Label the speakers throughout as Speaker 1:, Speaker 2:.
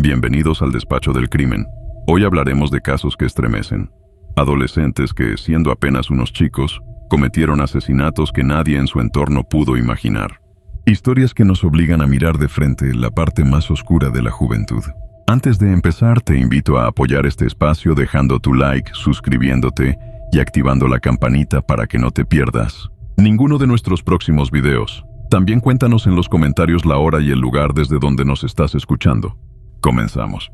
Speaker 1: Bienvenidos al despacho del crimen. Hoy hablaremos de casos que estremecen. Adolescentes que, siendo apenas unos chicos, cometieron asesinatos que nadie en su entorno pudo imaginar. Historias que nos obligan a mirar de frente la parte más oscura de la juventud. Antes de empezar, te invito a apoyar este espacio dejando tu like, suscribiéndote y activando la campanita para que no te pierdas ninguno de nuestros próximos videos. También cuéntanos en los comentarios la hora y el lugar desde donde nos estás escuchando. Comenzamos.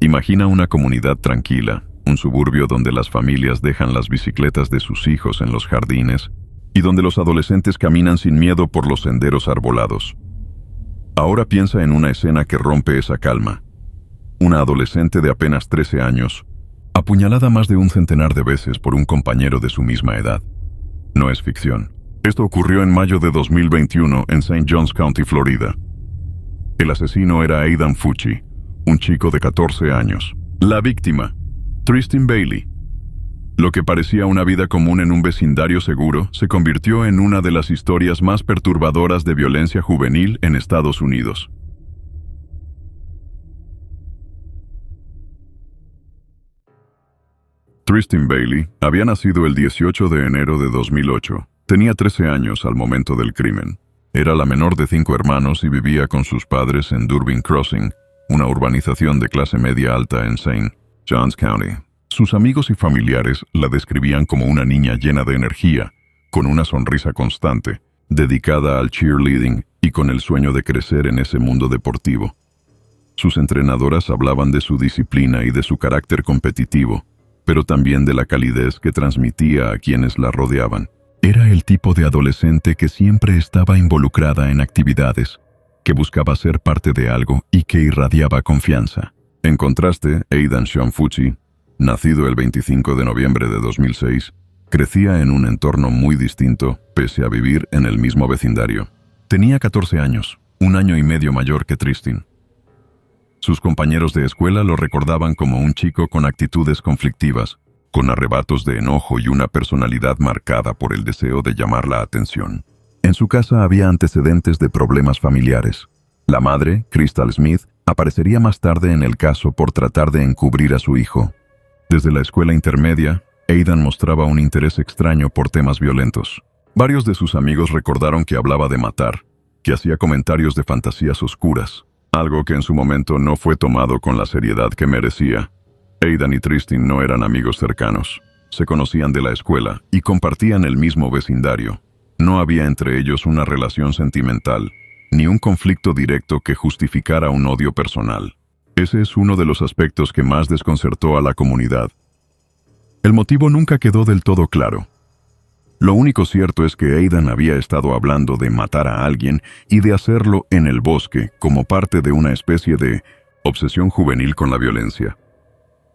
Speaker 1: Imagina una comunidad tranquila, un suburbio donde las familias dejan las bicicletas de sus hijos en los jardines y donde los adolescentes caminan sin miedo por los senderos arbolados. Ahora piensa en una escena que rompe esa calma. Una adolescente de apenas 13 años, apuñalada más de un centenar de veces por un compañero de su misma edad. No es ficción. Esto ocurrió en mayo de 2021 en St. Johns County, Florida. El asesino era Aidan Fucci, un chico de 14 años. La víctima, Tristan Bailey. Lo que parecía una vida común en un vecindario seguro se convirtió en una de las historias más perturbadoras de violencia juvenil en Estados Unidos. Tristan Bailey había nacido el 18 de enero de 2008. Tenía 13 años al momento del crimen. Era la menor de 5 hermanos y vivía con sus padres en Durbin Crossing, una urbanización de clase media alta en St. Johns County. Sus amigos y familiares la describían como una niña llena de energía, con una sonrisa constante, dedicada al cheerleading y con el sueño de crecer en ese mundo deportivo. Sus entrenadoras hablaban de su disciplina y de su carácter competitivo, pero también de la calidez que transmitía a quienes la rodeaban. Era el tipo de adolescente que siempre estaba involucrada en actividades, que buscaba ser parte de algo y que irradiaba confianza. En contraste, Aidan Sean Fucci, nacido el 25 de noviembre de 2006, crecía en un entorno muy distinto, pese a vivir en el mismo vecindario. Tenía 14 años, un año y medio mayor que Tristan. Sus compañeros de escuela lo recordaban como un chico con actitudes conflictivas, con arrebatos de enojo y una personalidad marcada por el deseo de llamar la atención. En su casa había antecedentes de problemas familiares. La madre, Crystal Smith, aparecería más tarde en el caso por tratar de encubrir a su hijo. Desde la escuela intermedia, Aidan mostraba un interés extraño por temas violentos. Varios de sus amigos recordaron que hablaba de matar, que hacía comentarios de fantasías oscuras, algo que en su momento no fue tomado con la seriedad que merecía. Aidan y Tristan no eran amigos cercanos. Se conocían de la escuela y compartían el mismo vecindario. No había entre ellos una relación sentimental, ni un conflicto directo que justificara un odio personal. Ese es uno de los aspectos que más desconcertó a la comunidad. El motivo nunca quedó del todo claro. Lo único cierto es que Aidan había estado hablando de matar a alguien y de hacerlo en el bosque como parte de una especie de obsesión juvenil con la violencia.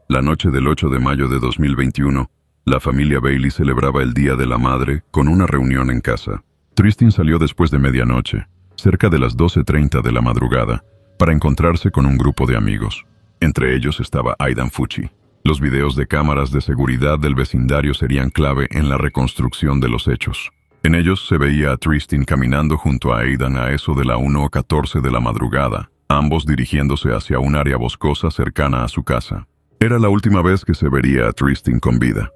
Speaker 1: La noche del 8 de mayo de 2021, la familia Bailey celebraba el Día de la Madre con una reunión en casa. Tristan salió después de medianoche, cerca de las 12:30 de la madrugada, para encontrarse con un grupo de amigos. Entre ellos estaba Aidan Fucci. Los videos de cámaras de seguridad del vecindario serían clave en la reconstrucción de los hechos. En ellos se veía a Tristan caminando junto a Aidan a eso de la 1:14 de la madrugada, ambos dirigiéndose hacia un área boscosa cercana a su casa. Era la última vez que se vería a Tristan con vida.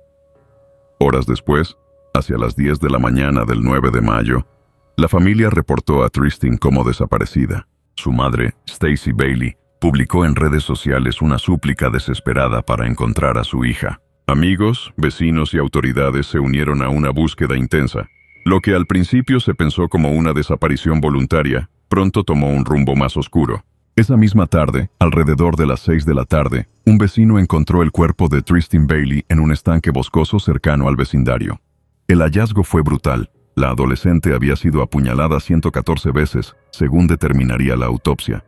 Speaker 1: Horas después, hacia las 10 de la mañana del 9 de mayo, la familia reportó a Tristan como desaparecida. Su madre, Stacy Bailey, publicó en redes sociales una súplica desesperada para encontrar a su hija. Amigos, vecinos y autoridades se unieron a una búsqueda intensa. Lo que al principio se pensó como una desaparición voluntaria, pronto tomó un rumbo más oscuro. Esa misma tarde, alrededor de las 6 de la tarde, un vecino encontró el cuerpo de Tristan Bailey en un estanque boscoso cercano al vecindario. El hallazgo fue brutal. La adolescente había sido apuñalada 114 veces, según determinaría la autopsia.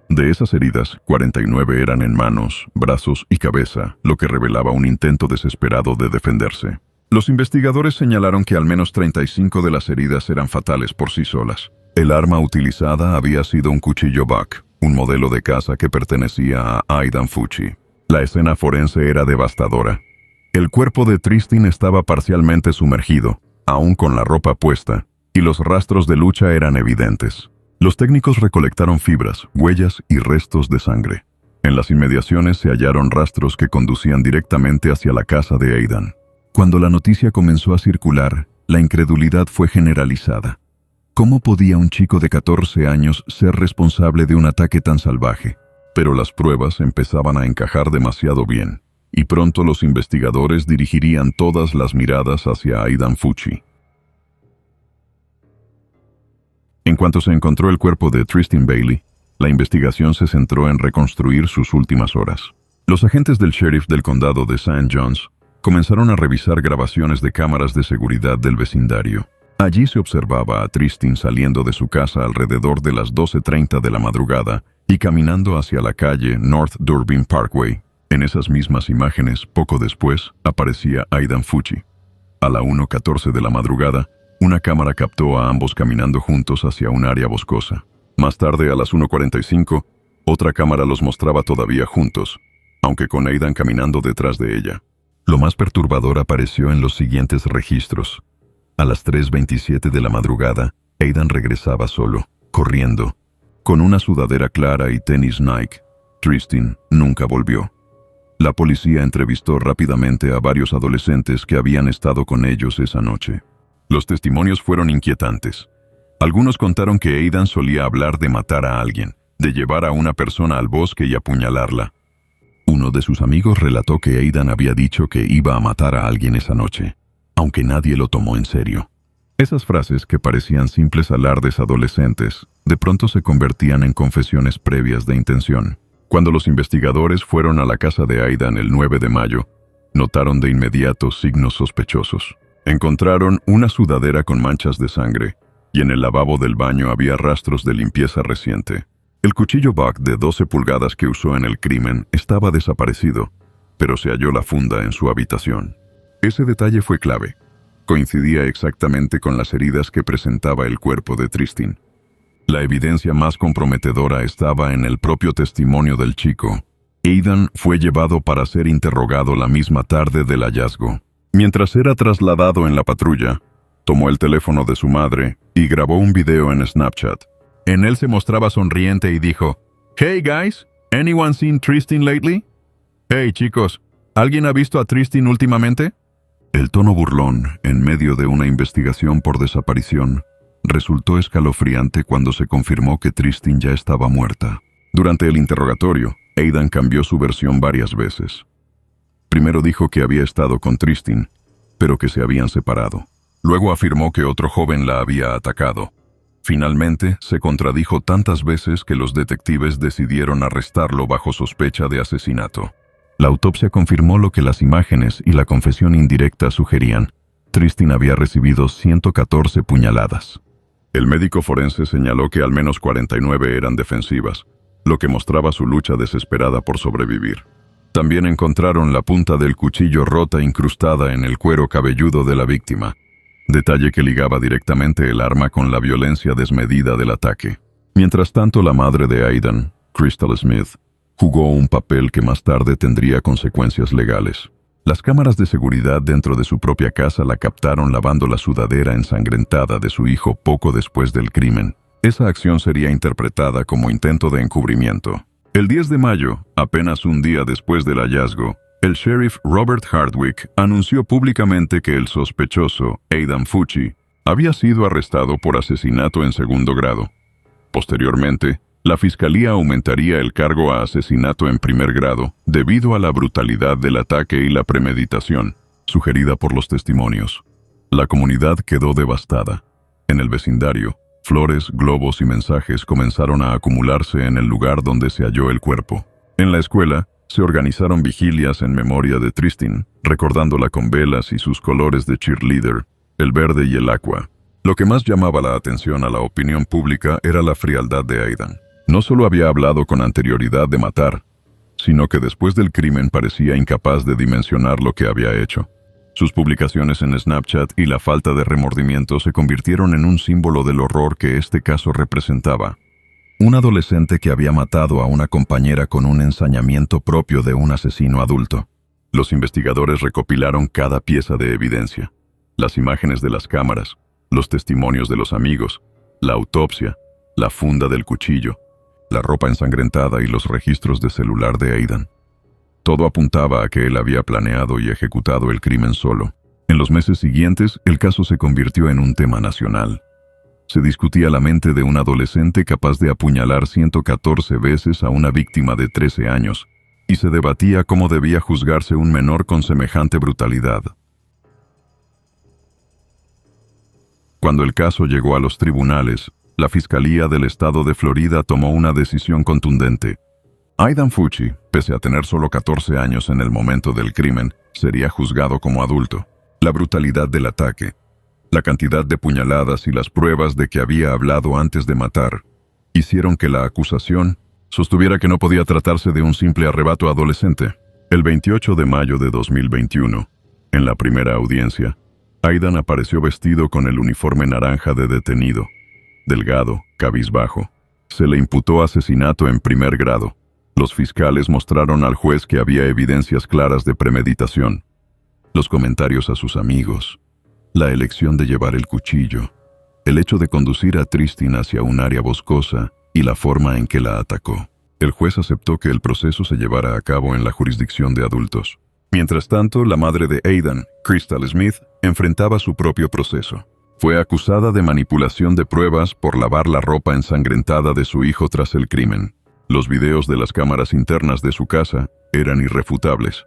Speaker 1: De esas heridas, 49 eran en manos, brazos y cabeza, lo que revelaba un intento desesperado de defenderse. Los investigadores señalaron que al menos 35 de las heridas eran fatales por sí solas. El arma utilizada había sido un cuchillo Buck, un modelo de caza que pertenecía a Aidan Fucci. La escena forense era devastadora. El cuerpo de Tristan estaba parcialmente sumergido, aún con la ropa puesta, y los rastros de lucha eran evidentes. Los técnicos recolectaron fibras, huellas y restos de sangre. En las inmediaciones se hallaron rastros que conducían directamente hacia la casa de Aidan. Cuando la noticia comenzó a circular, la incredulidad fue generalizada. ¿Cómo podía un chico de 14 años ser responsable de un ataque tan salvaje? Pero las pruebas empezaban a encajar demasiado bien, y pronto los investigadores dirigirían todas las miradas hacia Aidan Fucci. En cuanto se encontró el cuerpo de Tristin Bailey, la investigación se centró en reconstruir sus últimas horas. Los agentes del sheriff del condado de St. John's comenzaron a revisar grabaciones de cámaras de seguridad del vecindario. Allí se observaba a Tristin saliendo de su casa alrededor de las 12:30 de la madrugada y caminando hacia la calle North Durbin Parkway. En esas mismas imágenes, poco después, aparecía Aidan Fucci. A la 1:14 de la madrugada, una cámara captó a ambos caminando juntos hacia un área boscosa. Más tarde, a las 1:45, otra cámara los mostraba todavía juntos, aunque con Aidan caminando detrás de ella. Lo más perturbador apareció en los siguientes registros. A las 3:27 de la madrugada, Aidan regresaba solo, corriendo, con una sudadera clara y tenis Nike. Tristin nunca volvió. La policía entrevistó rápidamente a varios adolescentes que habían estado con ellos esa noche. Los testimonios fueron inquietantes. Algunos contaron que Aidan solía hablar de matar a alguien, de llevar a una persona al bosque y apuñalarla. Uno de sus amigos relató que Aidan había dicho que iba a matar a alguien esa noche, aunque nadie lo tomó en serio. Esas frases, que parecían simples alardes adolescentes, de pronto se convertían en confesiones previas de intención. Cuando los investigadores fueron a la casa de Aidan el 9 de mayo, notaron de inmediato signos sospechosos. Encontraron una sudadera con manchas de sangre, y en el lavabo del baño había rastros de limpieza reciente. El cuchillo Buck de 12 pulgadas que usó en el crimen estaba desaparecido, pero se halló la funda en su habitación. Ese detalle fue clave. Coincidía exactamente con las heridas que presentaba el cuerpo de Tristin. La evidencia más comprometedora estaba en el propio testimonio del chico. Aidan fue llevado para ser interrogado la misma tarde del hallazgo. Mientras era trasladado en la patrulla, tomó el teléfono de su madre y grabó un video en Snapchat. En él se mostraba sonriente y dijo: "Hey guys, anyone seen Tristin lately? Hey chicos, ¿alguien ha visto a Tristin últimamente?" El tono burlón, en medio de una investigación por desaparición, resultó escalofriante cuando se confirmó que Tristin ya estaba muerta. Durante el interrogatorio, Aidan cambió su versión varias veces. Primero dijo que había estado con Tristin, pero que se habían separado. Luego afirmó que otro joven la había atacado. Finalmente, se contradijo tantas veces que los detectives decidieron arrestarlo bajo sospecha de asesinato. La autopsia confirmó lo que las imágenes y la confesión indirecta sugerían. Tristin había recibido 114 puñaladas. El médico forense señaló que al menos 49 eran defensivas, lo que mostraba su lucha desesperada por sobrevivir. También encontraron la punta del cuchillo rota incrustada en el cuero cabelludo de la víctima, detalle que ligaba directamente el arma con la violencia desmedida del ataque. Mientras tanto, la madre de Aidan, Crystal Smith, jugó un papel que más tarde tendría consecuencias legales. Las cámaras de seguridad dentro de su propia casa la captaron lavando la sudadera ensangrentada de su hijo poco después del crimen. Esa acción sería interpretada como intento de encubrimiento. El 10 de mayo, apenas un día después del hallazgo, el sheriff Robert Hardwick anunció públicamente que el sospechoso, Aidan Fucci, había sido arrestado por asesinato en segundo grado. Posteriormente, la fiscalía aumentaría el cargo a asesinato en primer grado debido a la brutalidad del ataque y la premeditación, sugerida por los testimonios. La comunidad quedó devastada. En el vecindario, flores, globos y mensajes comenzaron a acumularse en el lugar donde se halló el cuerpo. En la escuela, se organizaron vigilias en memoria de Tristin, recordándola con velas y sus colores de cheerleader, el verde y el aqua. Lo que más llamaba la atención a la opinión pública era la frialdad de Aidan. No solo había hablado con anterioridad de matar, sino que después del crimen parecía incapaz de dimensionar lo que había hecho. Sus publicaciones en Snapchat y la falta de remordimiento se convirtieron en un símbolo del horror que este caso representaba. Un adolescente que había matado a una compañera con un ensañamiento propio de un asesino adulto. Los investigadores recopilaron cada pieza de evidencia. Las imágenes de las cámaras, los testimonios de los amigos, la autopsia, la funda del cuchillo, la ropa ensangrentada y los registros de celular de Aidan. Todo apuntaba a que él había planeado y ejecutado el crimen solo. En los meses siguientes, el caso se convirtió en un tema nacional. Se discutía la mente de un adolescente capaz de apuñalar 114 veces a una víctima de 13 años, y se debatía cómo debía juzgarse un menor con semejante brutalidad. Cuando el caso llegó a los tribunales, la Fiscalía del Estado de Florida tomó una decisión contundente. Aidan Fucci, pese a tener solo 14 años en el momento del crimen, sería juzgado como adulto. La brutalidad del ataque, la cantidad de puñaladas y las pruebas de que había hablado antes de matar, hicieron que la acusación sostuviera que no podía tratarse de un simple arrebato adolescente. El 28 de mayo de 2021, en la primera audiencia, Aidan apareció vestido con el uniforme naranja de detenido, delgado, cabizbajo. Se le imputó asesinato en primer grado. Los fiscales mostraron al juez que había evidencias claras de premeditación. Los comentarios a sus amigos, la elección de llevar el cuchillo, el hecho de conducir a Tristin hacia un área boscosa y la forma en que la atacó. El juez aceptó que el proceso se llevara a cabo en la jurisdicción de adultos. Mientras tanto, la madre de Aidan, Crystal Smith, enfrentaba su propio proceso. Fue acusada de manipulación de pruebas por lavar la ropa ensangrentada de su hijo tras el crimen. Los videos de las cámaras internas de su casa eran irrefutables.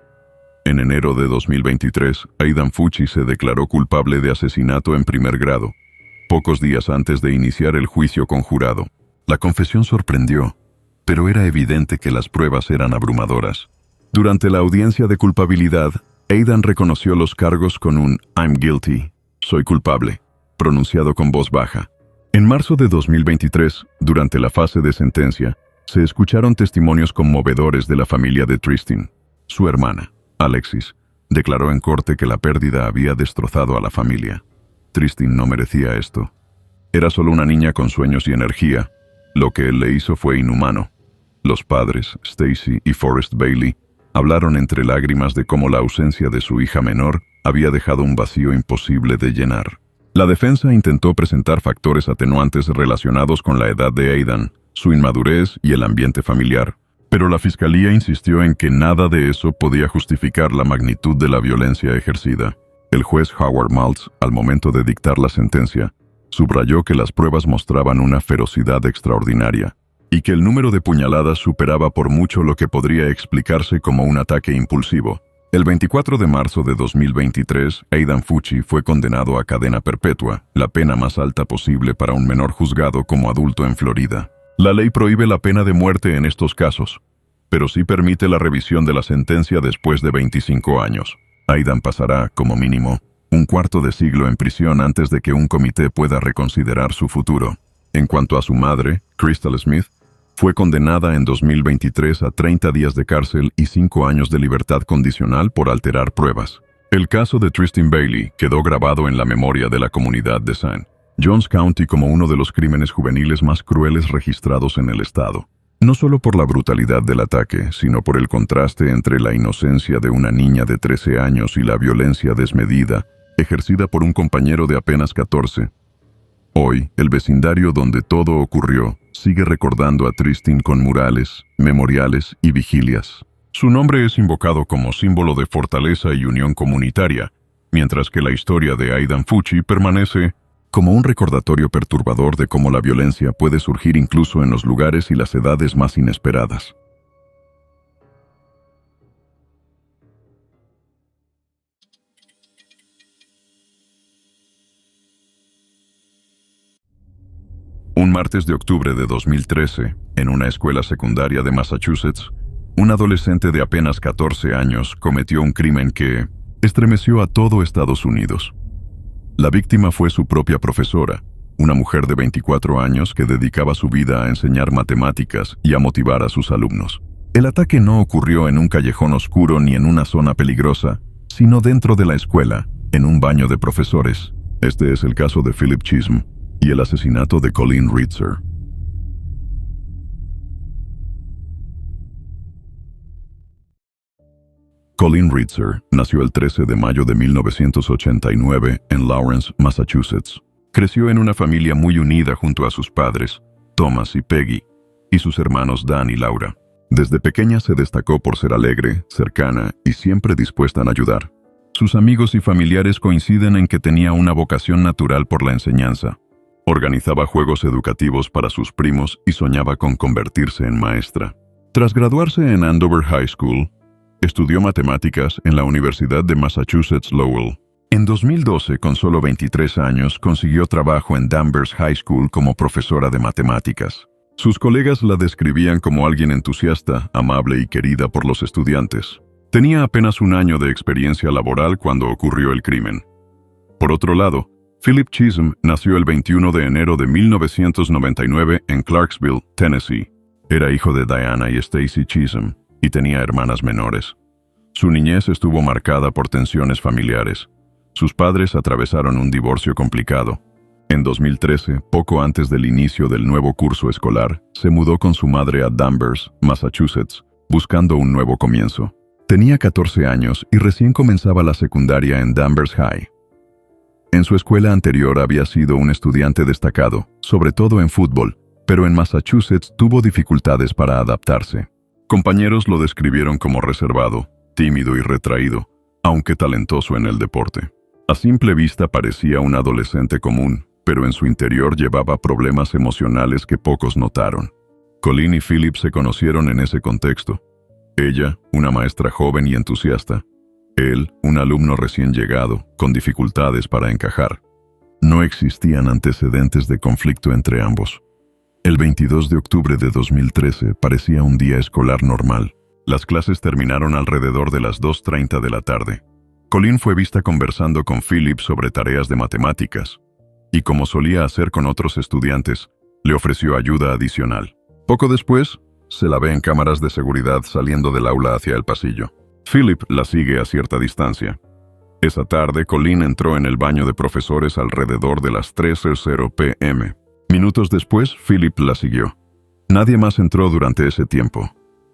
Speaker 1: En enero de 2023, Aidan Fucci se declaró culpable de asesinato en primer grado, pocos días antes de iniciar el juicio conjurado. La confesión sorprendió, pero era evidente que las pruebas eran abrumadoras. Durante la audiencia de culpabilidad, Aidan reconoció los cargos con un "I'm guilty", soy culpable, pronunciado con voz baja. En marzo de 2023, durante la fase de sentencia, se escucharon testimonios conmovedores de la familia de Tristin. Su hermana, Alexis, declaró en corte que la pérdida había destrozado a la familia. Tristin no merecía esto. Era solo una niña con sueños y energía. Lo que él le hizo fue inhumano. Los padres, Stacy y Forrest Bailey, hablaron entre lágrimas de cómo la ausencia de su hija menor había dejado un vacío imposible de llenar. La defensa intentó presentar factores atenuantes relacionados con la edad de Aidan, su inmadurez y el ambiente familiar, pero la fiscalía insistió en que nada de eso podía justificar la magnitud de la violencia ejercida. El juez Howard Maltz, al momento de dictar la sentencia, subrayó que las pruebas mostraban una ferocidad extraordinaria y que el número de puñaladas superaba por mucho lo que podría explicarse como un ataque impulsivo. El 24 de marzo de 2023, Aidan Fucci fue condenado a cadena perpetua, la pena más alta posible para un menor juzgado como adulto en Florida. La ley prohíbe la pena de muerte en estos casos, pero sí permite la revisión de la sentencia después de 25 años. Aidan pasará, como mínimo, un cuarto de siglo en prisión antes de que un comité pueda reconsiderar su futuro. En cuanto a su madre, Crystal Smith, fue condenada en 2023 a 30 días de cárcel y 5 años de libertad condicional por alterar pruebas. El caso de Tristin Bailey quedó grabado en la memoria de la comunidad de St. Johns County como uno de los crímenes juveniles más crueles registrados en el estado. No solo por la brutalidad del ataque, sino por el contraste entre la inocencia de una niña de 13 años y la violencia desmedida, ejercida por un compañero de apenas 14. Hoy, el vecindario donde todo ocurrió sigue recordando a Tristin con murales, memoriales y vigilias. Su nombre es invocado como símbolo de fortaleza y unión comunitaria, mientras que la historia de Aidan Fucci permanece como un recordatorio perturbador de cómo la violencia puede surgir incluso en los lugares y las edades más inesperadas. Un martes de octubre de 2013, en una escuela secundaria de Massachusetts, un adolescente de apenas 14 años cometió un crimen que estremeció a todo Estados Unidos. La víctima fue su propia profesora, una mujer de 24 años que dedicaba su vida a enseñar matemáticas y a motivar a sus alumnos. El ataque no ocurrió en un callejón oscuro ni en una zona peligrosa, sino dentro de la escuela, en un baño de profesores. Este es el caso de Philip Chisholm y el asesinato de Colleen Ritzer. Colleen Ritzer nació el 13 de mayo de 1989 en Lawrence, Massachusetts. Creció en una familia muy unida junto a sus padres, Thomas y Peggy, y sus hermanos Dan y Laura. Desde pequeña se destacó por ser alegre, cercana y siempre dispuesta a ayudar. Sus amigos y familiares coinciden en que tenía una vocación natural por la enseñanza. Organizaba juegos educativos para sus primos y soñaba con convertirse en maestra. Tras graduarse en Andover High School, estudió matemáticas en la Universidad de Massachusetts Lowell. En 2012, con solo 23 años, consiguió trabajo en Danvers High School como profesora de matemáticas. Sus colegas la describían como alguien entusiasta, amable y querida por los estudiantes. Tenía apenas un año de experiencia laboral cuando ocurrió el crimen. Por otro lado, Philip Chisholm nació el 21 de enero de 1999 en Clarksville, Tennessee. Era hijo de Diana y Stacy Chisholm y tenía hermanas menores. Su niñez estuvo marcada por tensiones familiares. Sus padres atravesaron un divorcio complicado. En 2013, poco antes del inicio del nuevo curso escolar, se mudó con su madre a Danvers, Massachusetts, buscando un nuevo comienzo. Tenía 14 años y recién comenzaba la secundaria en Danvers High. En su escuela anterior había sido un estudiante destacado, sobre todo en fútbol, pero en Massachusetts tuvo dificultades para adaptarse. Compañeros lo describieron como reservado, tímido y retraído, aunque talentoso en el deporte. A simple vista parecía un adolescente común, pero en su interior llevaba problemas emocionales que pocos notaron. Colleen y Philip se conocieron en ese contexto. Ella, una maestra joven y entusiasta. Él, un alumno recién llegado, con dificultades para encajar. No existían antecedentes de conflicto entre ambos. El 22 de octubre de 2013 parecía un día escolar normal. Las clases terminaron alrededor de las 2:30 de la tarde. Colleen fue vista conversando con Philip sobre tareas de matemáticas, y como solía hacer con otros estudiantes, le ofreció ayuda adicional. Poco después, se la ve en cámaras de seguridad saliendo del aula hacia el pasillo. Philip la sigue a cierta distancia. Esa tarde, Colleen entró en el baño de profesores alrededor de las 3:00 p.m. Minutos después, Philip la siguió. Nadie más entró durante ese tiempo.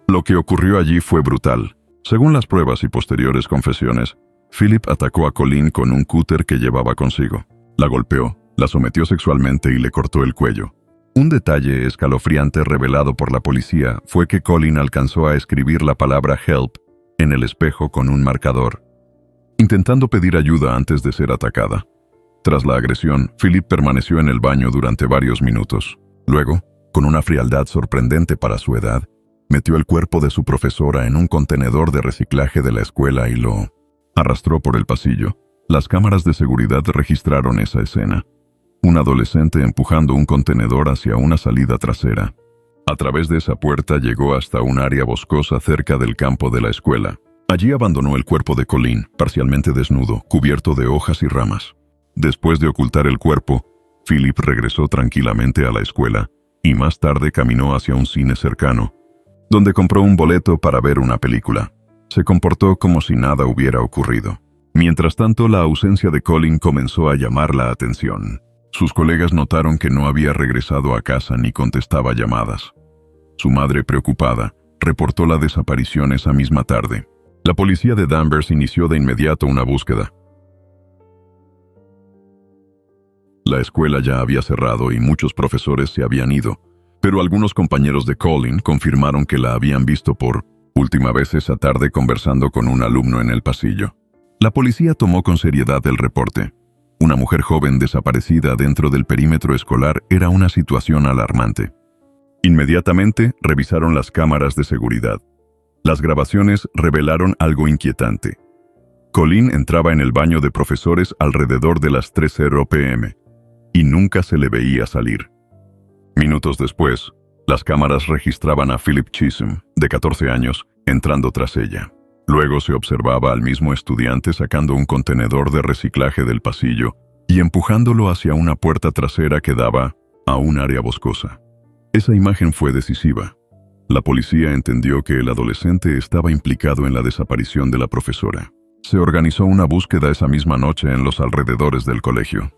Speaker 1: Lo que ocurrió allí fue brutal. Según las pruebas y posteriores confesiones, Philip atacó a Colleen con un cúter que llevaba consigo. La golpeó, la sometió sexualmente y le cortó el cuello. Un detalle escalofriante revelado por la policía fue que Colleen alcanzó a escribir la palabra help en el espejo con un marcador, intentando pedir ayuda antes de ser atacada. Tras la agresión, Philip permaneció en el baño durante varios minutos. Luego, con una frialdad sorprendente para su edad, metió el cuerpo de su profesora en un contenedor de reciclaje de la escuela y lo arrastró por el pasillo. Las cámaras de seguridad registraron esa escena. Un adolescente empujando un contenedor hacia una salida trasera. A través de esa puerta llegó hasta un área boscosa cerca del campo de la escuela. Allí abandonó el cuerpo de Colleen, parcialmente desnudo, cubierto de hojas y ramas. Después de ocultar el cuerpo, Philip regresó tranquilamente a la escuela y más tarde caminó hacia un cine cercano, donde compró un boleto para ver una película. Se comportó como si nada hubiera ocurrido. Mientras tanto, la ausencia de Colleen comenzó a llamar la atención. Sus colegas notaron que no había regresado a casa ni contestaba llamadas. Su madre, preocupada, reportó la desaparición esa misma tarde. La policía de Danvers inició de inmediato una búsqueda. La escuela ya había cerrado y muchos profesores se habían ido, pero algunos compañeros de Colleen confirmaron que la habían visto por última vez esa tarde conversando con un alumno en el pasillo. La policía tomó con seriedad el reporte. Una mujer joven desaparecida dentro del perímetro escolar era una situación alarmante. Inmediatamente revisaron las cámaras de seguridad. Las grabaciones revelaron algo inquietante. Colleen entraba en el baño de profesores alrededor de las 3:00 p.m. y nunca se le veía salir. Minutos después, las cámaras registraban a Philip Chisholm, de 14 años, entrando tras ella. Luego se observaba al mismo estudiante sacando un contenedor de reciclaje del pasillo y empujándolo hacia una puerta trasera que daba a un área boscosa. Esa imagen fue decisiva. La policía entendió que el adolescente estaba implicado en la desaparición de la profesora. Se organizó una búsqueda esa misma noche en los alrededores del colegio.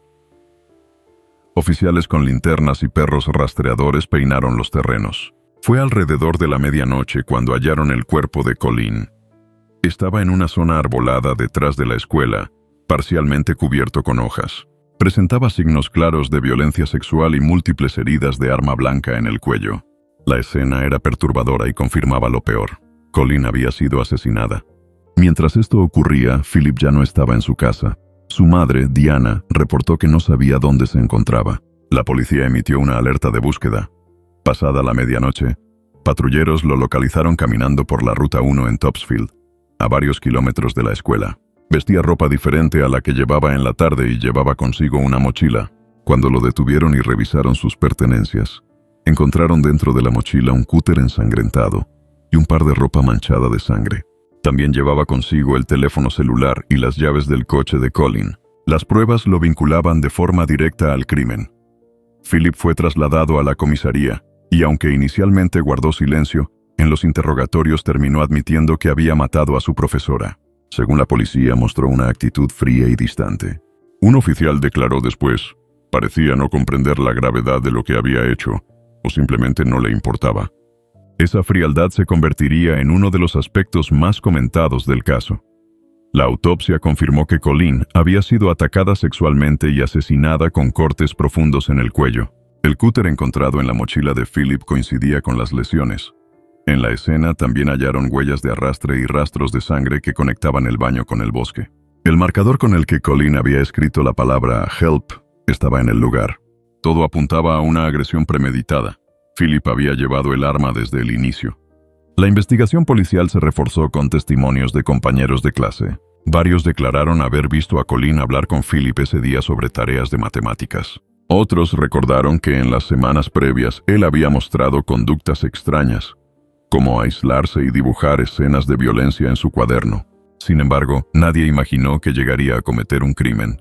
Speaker 1: Oficiales con linternas y perros rastreadores peinaron los terrenos. Fue alrededor de la medianoche cuando hallaron el cuerpo de Colleen. Estaba en una zona arbolada detrás de la escuela, parcialmente cubierto con hojas. Presentaba signos claros de violencia sexual y múltiples heridas de arma blanca en el cuello. La escena era perturbadora y confirmaba lo peor. Colleen había sido asesinada. Mientras esto ocurría, Philip ya no estaba en su casa. Su madre, Diana, reportó que no sabía dónde se encontraba. La policía emitió una alerta de búsqueda. Pasada la medianoche, patrulleros lo localizaron caminando por la Ruta 1 en Topsfield, a varios kilómetros de la escuela. Vestía ropa diferente a la que llevaba en la tarde y llevaba consigo una mochila. Cuando lo detuvieron y revisaron sus pertenencias, encontraron dentro de la mochila un cúter ensangrentado y un par de ropa manchada de sangre. También llevaba consigo el teléfono celular y las llaves del coche de Colleen. Las pruebas lo vinculaban de forma directa al crimen. Philip fue trasladado a la comisaría y, aunque inicialmente guardó silencio, en los interrogatorios terminó admitiendo que había matado a su profesora. Según la policía, mostró una actitud fría y distante. Un oficial declaró después: parecía no comprender la gravedad de lo que había hecho, o simplemente no le importaba. Esa frialdad se convertiría en uno de los aspectos más comentados del caso. La autopsia confirmó que Colleen había sido atacada sexualmente y asesinada con cortes profundos en el cuello. El cúter encontrado en la mochila de Philip coincidía con las lesiones. En la escena también hallaron huellas de arrastre y rastros de sangre que conectaban el baño con el bosque. El marcador con el que Colleen había escrito la palabra "help" estaba en el lugar. Todo apuntaba a una agresión premeditada. Philip había llevado el arma desde el inicio. La investigación policial se reforzó con testimonios de compañeros de clase. Varios declararon haber visto a Colleen hablar con Philip ese día sobre tareas de matemáticas. Otros recordaron que en las semanas previas él había mostrado conductas extrañas, como aislarse y dibujar escenas de violencia en su cuaderno. Sin embargo, nadie imaginó que llegaría a cometer un crimen.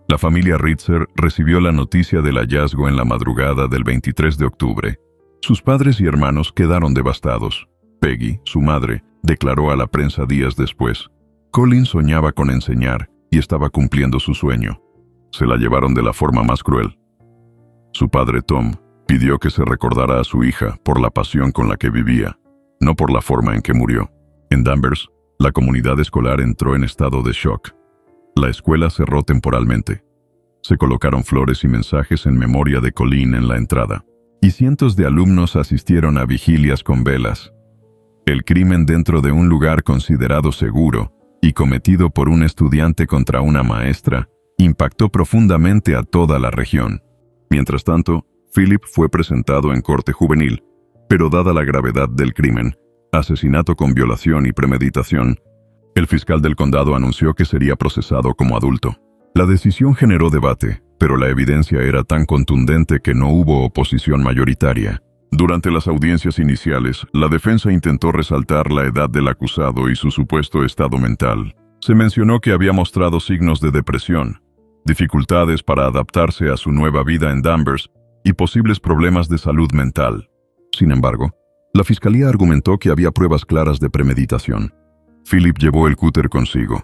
Speaker 1: La familia Ritzer recibió la noticia del hallazgo en la madrugada del 23 de octubre. Sus padres y hermanos quedaron devastados. Peggy, su madre, declaró a la prensa días después: Colleen soñaba con enseñar y estaba cumpliendo su sueño. Se la llevaron de la forma más cruel. Su padre, Tom, pidió que se recordara a su hija por la pasión con la que vivía, no por la forma en que murió. En Danvers, la comunidad escolar entró en estado de shock. La escuela cerró temporalmente. Se colocaron flores y mensajes en memoria de Colleen en la entrada, y cientos de alumnos asistieron a vigilias con velas. El crimen dentro de un lugar considerado seguro y cometido por un estudiante contra una maestra impactó profundamente a toda la región. Mientras tanto, Philip fue presentado en corte juvenil, pero dada la gravedad del crimen, asesinato con violación y premeditación, el fiscal del condado anunció que sería procesado como adulto. La decisión generó debate, pero la evidencia era tan contundente que no hubo oposición mayoritaria. Durante las audiencias iniciales, la defensa intentó resaltar la edad del acusado y su supuesto estado mental. Se mencionó que había mostrado signos de depresión, dificultades para adaptarse a su nueva vida en Danvers y posibles problemas de salud mental. Sin embargo, la fiscalía argumentó que había pruebas claras de premeditación. Philip llevó el cúter consigo.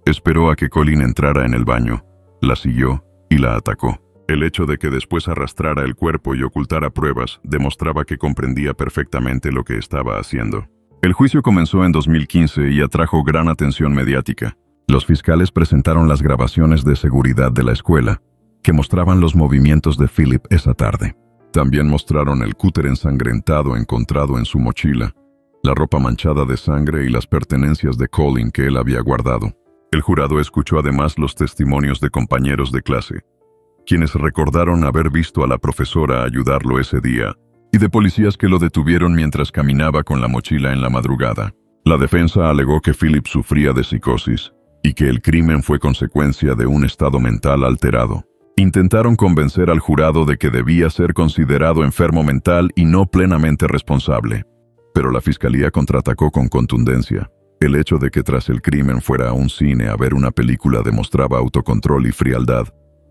Speaker 1: Esperó a que Colleen entrara en el baño, la siguió y la atacó. El hecho de que después arrastrara el cuerpo y ocultara pruebas demostraba que comprendía perfectamente lo que estaba haciendo. El juicio comenzó en 2015 y atrajo gran atención mediática. Los fiscales presentaron las grabaciones de seguridad de la escuela, que mostraban los movimientos de Philip esa tarde. También mostraron el cúter ensangrentado encontrado en su mochila, la ropa manchada de sangre y las pertenencias de Colleen que él había guardado. El jurado escuchó además los testimonios de compañeros de clase, quienes recordaron haber visto a la profesora ayudarlo ese día, y de policías que lo detuvieron mientras caminaba con la mochila en la madrugada. La defensa alegó que Philip sufría de psicosis y que el crimen fue consecuencia de un estado mental alterado. Intentaron convencer al jurado de que debía ser considerado enfermo mental y no plenamente responsable, pero la fiscalía contraatacó con contundencia. El hecho de que tras el crimen fuera a un cine a ver una película demostraba autocontrol y frialdad,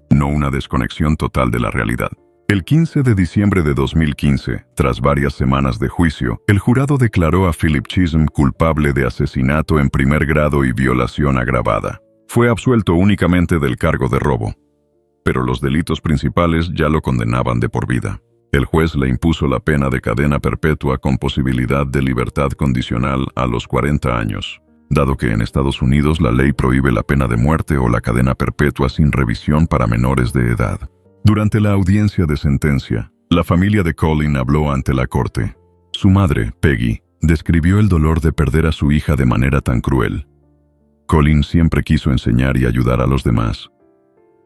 Speaker 1: no una desconexión total de la realidad. El 15 de diciembre de 2015, tras varias semanas de juicio, el jurado declaró a Philip Chisholm culpable de asesinato en primer grado y violación agravada. Fue absuelto únicamente del cargo de robo, pero los delitos principales ya lo condenaban de por vida. El juez le impuso la pena de cadena perpetua con posibilidad de libertad condicional a los 40 años. dado que en Estados Unidos la ley prohíbe la pena de muerte o la cadena perpetua sin revisión para menores de edad. Durante la audiencia de sentencia, la familia de Colin habló ante la corte. Su madre, Peggy, describió el dolor de perder a su hija de manera tan cruel. Colin siempre quiso enseñar y ayudar a los demás.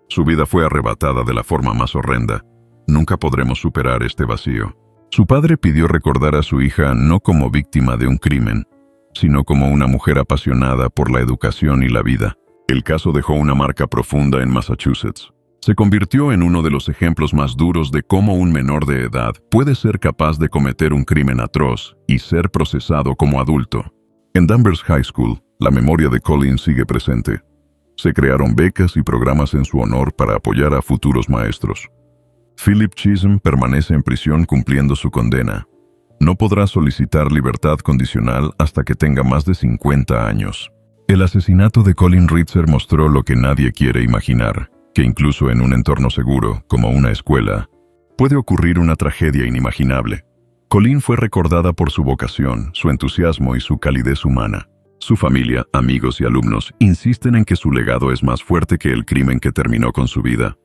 Speaker 1: Su vida fue arrebatada de la forma más horrenda. Nunca podremos superar este vacío. Su padre pidió recordar a su hija no como víctima de un crimen, sino como una mujer apasionada por la educación y la vida. El caso dejó una marca profunda en Massachusetts. Se convirtió en uno de los ejemplos más duros de cómo un menor de edad puede ser capaz de cometer un crimen atroz y ser procesado como adulto. En Danvers High School, la memoria de Colin sigue presente. Se crearon becas y programas en su honor para apoyar a futuros maestros. Philip Chisholm permanece en prisión cumpliendo su condena. No podrá solicitar libertad condicional hasta que tenga más de 50 años. El asesinato de Colin Ritzer mostró lo que nadie quiere imaginar, que incluso en un entorno seguro, como una escuela, puede ocurrir una tragedia inimaginable. Colin fue recordada por su vocación, su entusiasmo y su calidez humana. Su familia, amigos y alumnos insisten en que su legado es más fuerte que el crimen que terminó con su vida.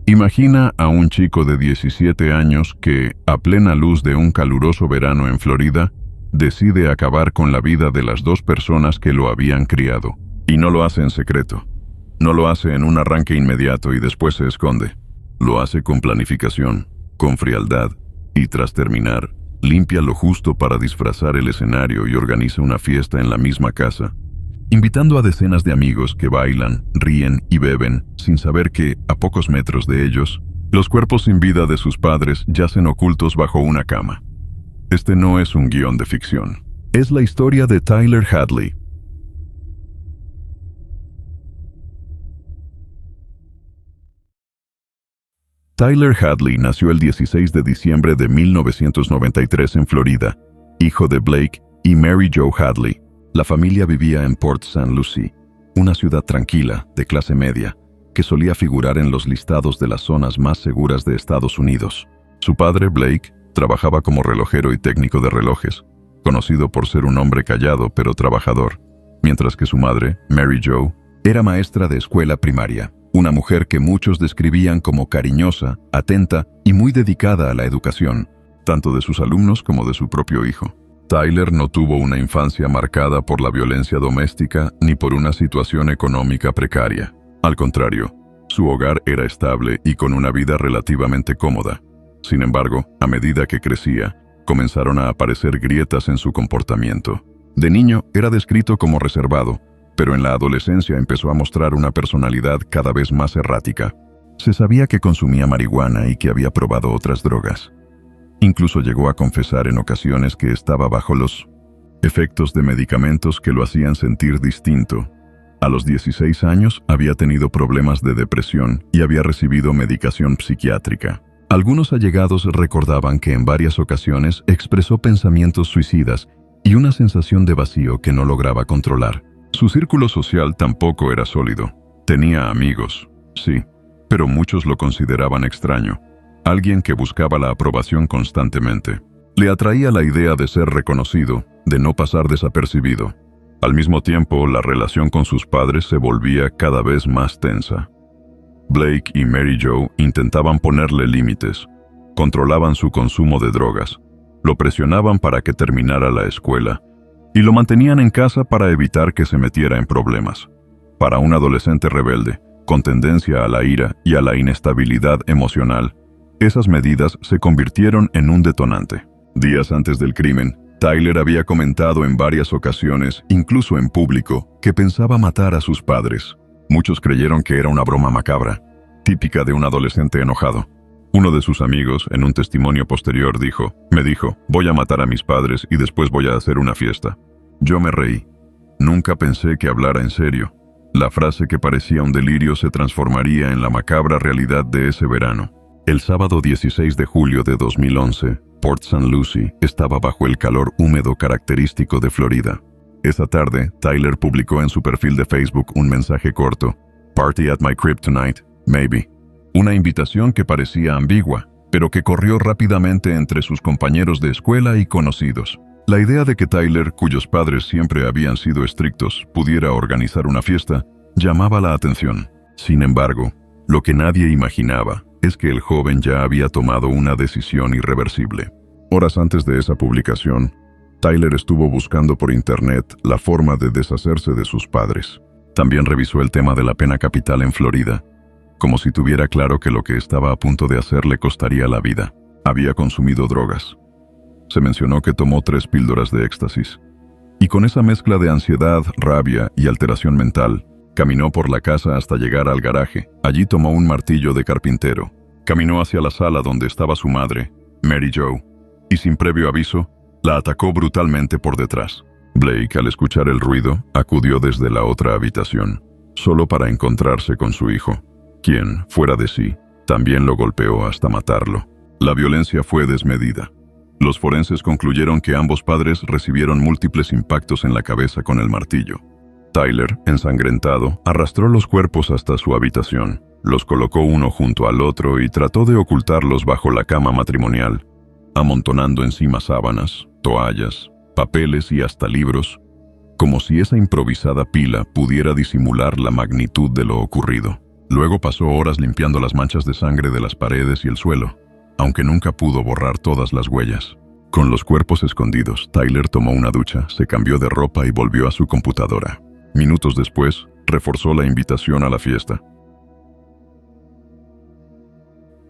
Speaker 1: Imagina a un chico de 17 años que, a plena luz de un caluroso verano en Florida, decide acabar con la vida de las dos personas que lo habían criado. Y no lo hace en secreto. No lo hace en un arranque inmediato y después se esconde. Lo hace con planificación, con frialdad, y tras terminar, limpia lo justo para disfrazar el escenario y organiza una fiesta en la misma casa, invitando a decenas de amigos que bailan, ríen y beben, sin saber que, a pocos metros de ellos, los cuerpos sin vida de sus padres yacen ocultos bajo una cama. Este no es un guión de ficción. Es la historia de Tyler Hadley. Tyler Hadley nació el 16 de diciembre de 1993 en Florida, hijo de Blake y Mary Jo Hadley. La familia vivía en Port St. Lucie, una ciudad tranquila, de clase media, que solía figurar en los listados de las zonas más seguras de Estados Unidos. Su padre, Blake, trabajaba como relojero y técnico de relojes, conocido por ser un hombre callado pero trabajador, mientras que su madre, Mary Jo, era maestra de escuela primaria, una mujer que muchos describían como cariñosa, atenta y muy dedicada a la educación, tanto de sus alumnos como de su propio hijo. Tyler no tuvo una infancia marcada por la violencia doméstica ni por una situación económica precaria. Al contrario, su hogar era estable y con una vida relativamente cómoda. Sin embargo, a medida que crecía, comenzaron a aparecer grietas en su comportamiento. De niño era descrito como reservado, pero en la adolescencia empezó a mostrar una personalidad cada vez más errática. Se sabía que consumía marihuana y que había probado otras drogas. Incluso llegó a confesar en ocasiones que estaba bajo los efectos de medicamentos que lo hacían sentir distinto. A los 16 años había tenido problemas de depresión y había recibido medicación psiquiátrica. Algunos allegados recordaban que en varias ocasiones expresó pensamientos suicidas y una sensación de vacío que no lograba controlar. Su círculo social tampoco era sólido. Tenía amigos, sí, pero muchos lo consideraban extraño. Alguien que buscaba la aprobación constantemente. Le atraía la idea de ser reconocido, de no pasar desapercibido. Al mismo tiempo, la relación con sus padres se volvía cada vez más tensa. Blake y Mary Jo intentaban ponerle límites, controlaban su consumo de drogas, lo presionaban para que terminara la escuela y lo mantenían en casa para evitar que se metiera en problemas. Para un adolescente rebelde, con tendencia a la ira y a la inestabilidad emocional, esas medidas se convirtieron en un detonante. Días antes del crimen, Tyler había comentado en varias ocasiones, incluso en público, que pensaba matar a sus padres. Muchos creyeron que era una broma macabra, típica de un adolescente enojado. Uno de sus amigos, en un testimonio posterior, me dijo, voy a matar a mis padres y después voy a hacer una fiesta. Yo me reí. Nunca pensé que hablara en serio. La frase que parecía un delirio se transformaría en la macabra realidad de ese verano. El sábado 16 de julio de 2011, Port St. Lucie estaba bajo el calor húmedo característico de Florida. Esa tarde, Tyler publicó en su perfil de Facebook un mensaje corto, "Party at my crib tonight", Maybe. Una invitación que parecía ambigua, pero que corrió rápidamente entre sus compañeros de escuela y conocidos. La idea de que Tyler, cuyos padres siempre habían sido estrictos, pudiera organizar una fiesta, llamaba la atención. Sin embargo, lo que nadie imaginaba es que el joven ya había tomado una decisión irreversible. Horas antes de esa publicación, Tyler estuvo buscando por internet la forma de deshacerse de sus padres. También revisó el tema de la pena capital en Florida, como si tuviera claro que lo que estaba a punto de hacer le costaría la vida. Había consumido drogas. Se mencionó que tomó 3 píldoras de éxtasis. Y con esa mezcla de ansiedad, rabia y alteración mental, caminó por la casa hasta llegar al garaje. Allí tomó un martillo de carpintero. Caminó hacia la sala donde estaba su madre, Mary Jo, y sin previo aviso, la atacó brutalmente por detrás. Blake, al escuchar el ruido, acudió desde la otra habitación, solo para encontrarse con su hijo, quien, fuera de sí, también lo golpeó hasta matarlo. La violencia fue desmedida. Los forenses concluyeron que ambos padres recibieron múltiples impactos en la cabeza con el martillo. Tyler, ensangrentado, arrastró los cuerpos hasta su habitación, los colocó uno junto al otro y trató de ocultarlos bajo la cama matrimonial, amontonando encima sábanas, toallas, papeles y hasta libros, como si esa improvisada pila pudiera disimular la magnitud de lo ocurrido. Luego pasó horas limpiando las manchas de sangre de las paredes y el suelo, aunque nunca pudo borrar todas las huellas. Con los cuerpos escondidos, Tyler tomó una ducha, se cambió de ropa y volvió a su computadora. Minutos después, reforzó la invitación a la fiesta.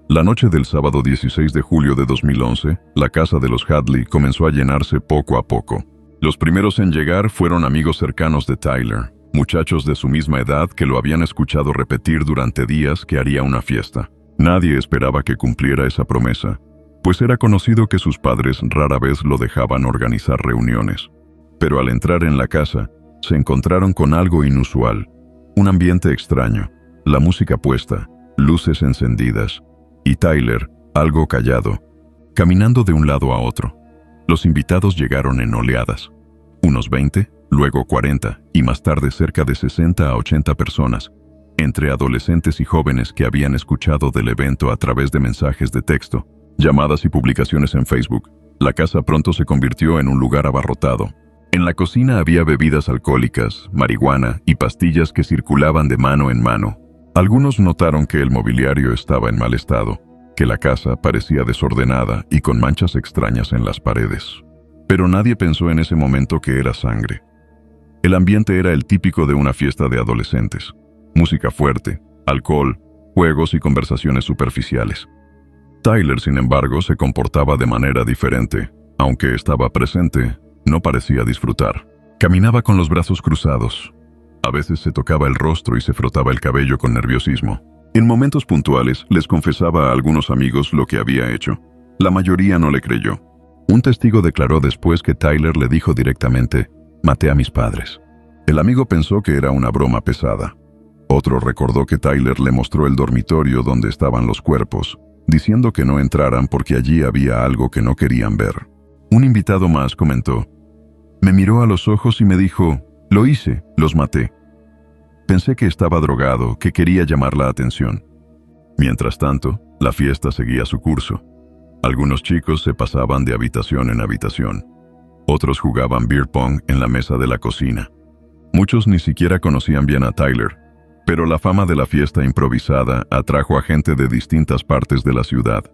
Speaker 1: La noche del sábado 16 de julio de 2011, la casa de los Hadley comenzó a llenarse poco a poco. Los primeros en llegar fueron amigos cercanos de Tyler, muchachos de su misma edad que lo habían escuchado repetir durante días que haría una fiesta. Nadie esperaba que cumpliera esa promesa, pues era conocido que sus padres rara vez lo dejaban organizar reuniones. Pero al entrar en la casa, se encontraron con algo inusual, un ambiente extraño, la música puesta, luces encendidas, y Tyler, algo callado, caminando de un lado a otro. Los invitados llegaron en oleadas, unos 20, luego 40, y más tarde cerca de 60 a 80 personas, entre adolescentes y jóvenes que habían escuchado del evento a través de mensajes de texto, llamadas y publicaciones en Facebook. La casa pronto se convirtió en un lugar abarrotado. En la cocina había bebidas alcohólicas, marihuana y pastillas que circulaban de mano en mano. Algunos notaron que el mobiliario estaba en mal estado, que la casa parecía desordenada y con manchas extrañas en las paredes. Pero nadie pensó en ese momento que era sangre. El ambiente era el típico de una fiesta de adolescentes. Música fuerte, alcohol, juegos y conversaciones superficiales. Tyler, sin embargo, se comportaba de manera diferente. Aunque estaba presente, no parecía disfrutar. Caminaba con los brazos cruzados. A veces se tocaba el rostro y se frotaba el cabello con nerviosismo. En momentos puntuales, les confesaba a algunos amigos lo que había hecho. La mayoría no le creyó. Un testigo declaró después que Tyler le dijo directamente: «Maté a mis padres». El amigo pensó que era una broma pesada. Otro recordó que Tyler le mostró el dormitorio donde estaban los cuerpos, diciendo que no entraran porque allí había algo que no querían ver. Un invitado más comentó: «Me miró a los ojos y me dijo, lo hice, los maté. Pensé que estaba drogado, que quería llamar la atención». Mientras tanto, la fiesta seguía su curso. Algunos chicos se pasaban de habitación en habitación. Otros jugaban beer pong en la mesa de la cocina. Muchos ni siquiera conocían bien a Tyler, pero la fama de la fiesta improvisada atrajo a gente de distintas partes de la ciudad.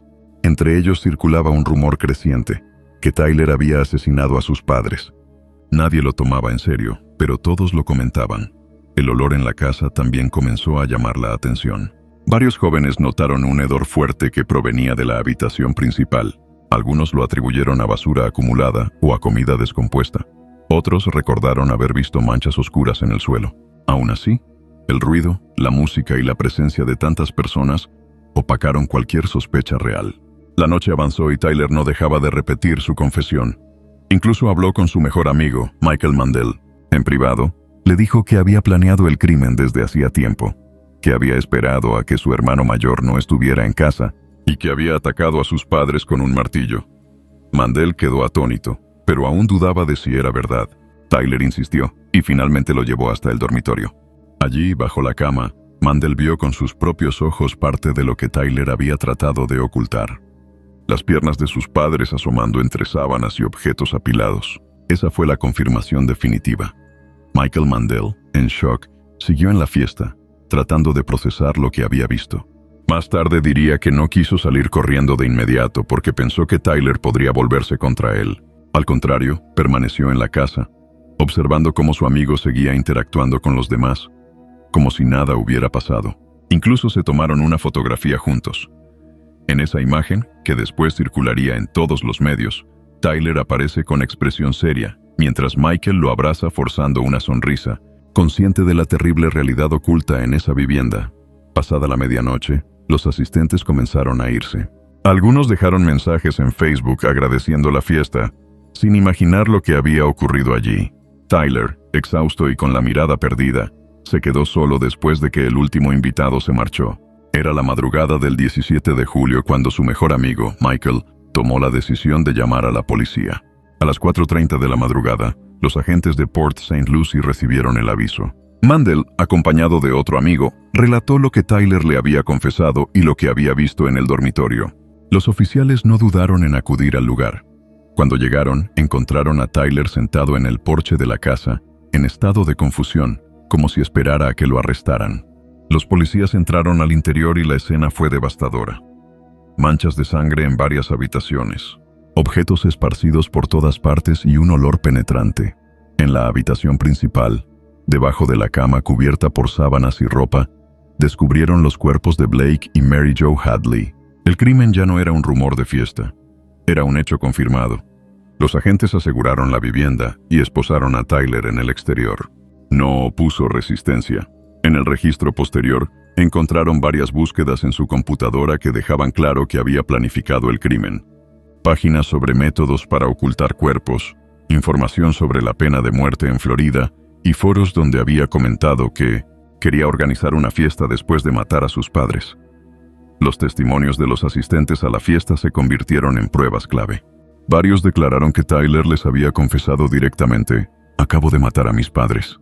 Speaker 1: Entre ellos circulaba un rumor creciente, que Tyler había asesinado a sus padres. Nadie lo tomaba en serio, pero todos lo comentaban. El olor en la casa también comenzó a llamar la atención. Varios jóvenes notaron un hedor fuerte que provenía de la habitación principal. Algunos lo atribuyeron a basura acumulada o a comida descompuesta. Otros recordaron haber visto manchas oscuras en el suelo. Aún así, el ruido, la música y la presencia de tantas personas opacaron cualquier sospecha real. La noche avanzó y Tyler no dejaba de repetir su confesión. Incluso habló con su mejor amigo, Michael Mandel. En privado, le dijo que había planeado el crimen desde hacía tiempo, que había esperado a que su hermano mayor no estuviera en casa y que había atacado a sus padres con un martillo. Mandel quedó atónito, pero aún dudaba de si era verdad. Tyler insistió y finalmente lo llevó hasta el dormitorio. Allí, bajo la cama, Mandel vio con sus propios ojos parte de lo que Tyler había tratado de ocultar. Las piernas de sus padres asomando entre sábanas y objetos apilados. Esa fue la confirmación definitiva. Michael Mandel, en shock, siguió en la fiesta, tratando de procesar lo que había visto. Más tarde diría que no quiso salir corriendo de inmediato porque pensó que Tyler podría volverse contra él. Al contrario, permaneció en la casa, observando cómo su amigo seguía interactuando con los demás, como si nada hubiera pasado. Incluso se tomaron una fotografía juntos. En esa imagen, que después circularía en todos los medios, Tyler aparece con expresión seria, mientras Michael lo abraza forzando una sonrisa, consciente de la terrible realidad oculta en esa vivienda. Pasada la medianoche, los asistentes comenzaron a irse. Algunos dejaron mensajes en Facebook agradeciendo la fiesta, sin imaginar lo que había ocurrido allí. Tyler, exhausto y con la mirada perdida, se quedó solo después de que el último invitado se marchó. Era la madrugada del 17 de julio cuando su mejor amigo, Michael, tomó la decisión de llamar a la policía. A las 4:30 de la madrugada, los agentes de Port St. Lucie recibieron el aviso. Mandel, acompañado de otro amigo, relató lo que Tyler le había confesado y lo que había visto en el dormitorio. Los oficiales no dudaron en acudir al lugar. Cuando llegaron, encontraron a Tyler sentado en el porche de la casa, en estado de confusión, como si esperara a que lo arrestaran. Los policías entraron al interior y la escena fue devastadora. Manchas de sangre en varias habitaciones, objetos esparcidos por todas partes y un olor penetrante. En la habitación principal, debajo de la cama cubierta por sábanas y ropa, descubrieron los cuerpos de Blake y Mary Jo Hadley. El crimen ya no era un rumor de fiesta, era un hecho confirmado. Los agentes aseguraron la vivienda y esposaron a Tyler en el exterior. No opuso resistencia. En el registro posterior, encontraron varias búsquedas en su computadora que dejaban claro que había planificado el crimen. Páginas sobre métodos para ocultar cuerpos, información sobre la pena de muerte en Florida y foros donde había comentado que quería organizar una fiesta después de matar a sus padres. Los testimonios de los asistentes a la fiesta se convirtieron en pruebas clave. Varios declararon que Tyler les había confesado directamente: «Acabo de matar a mis padres».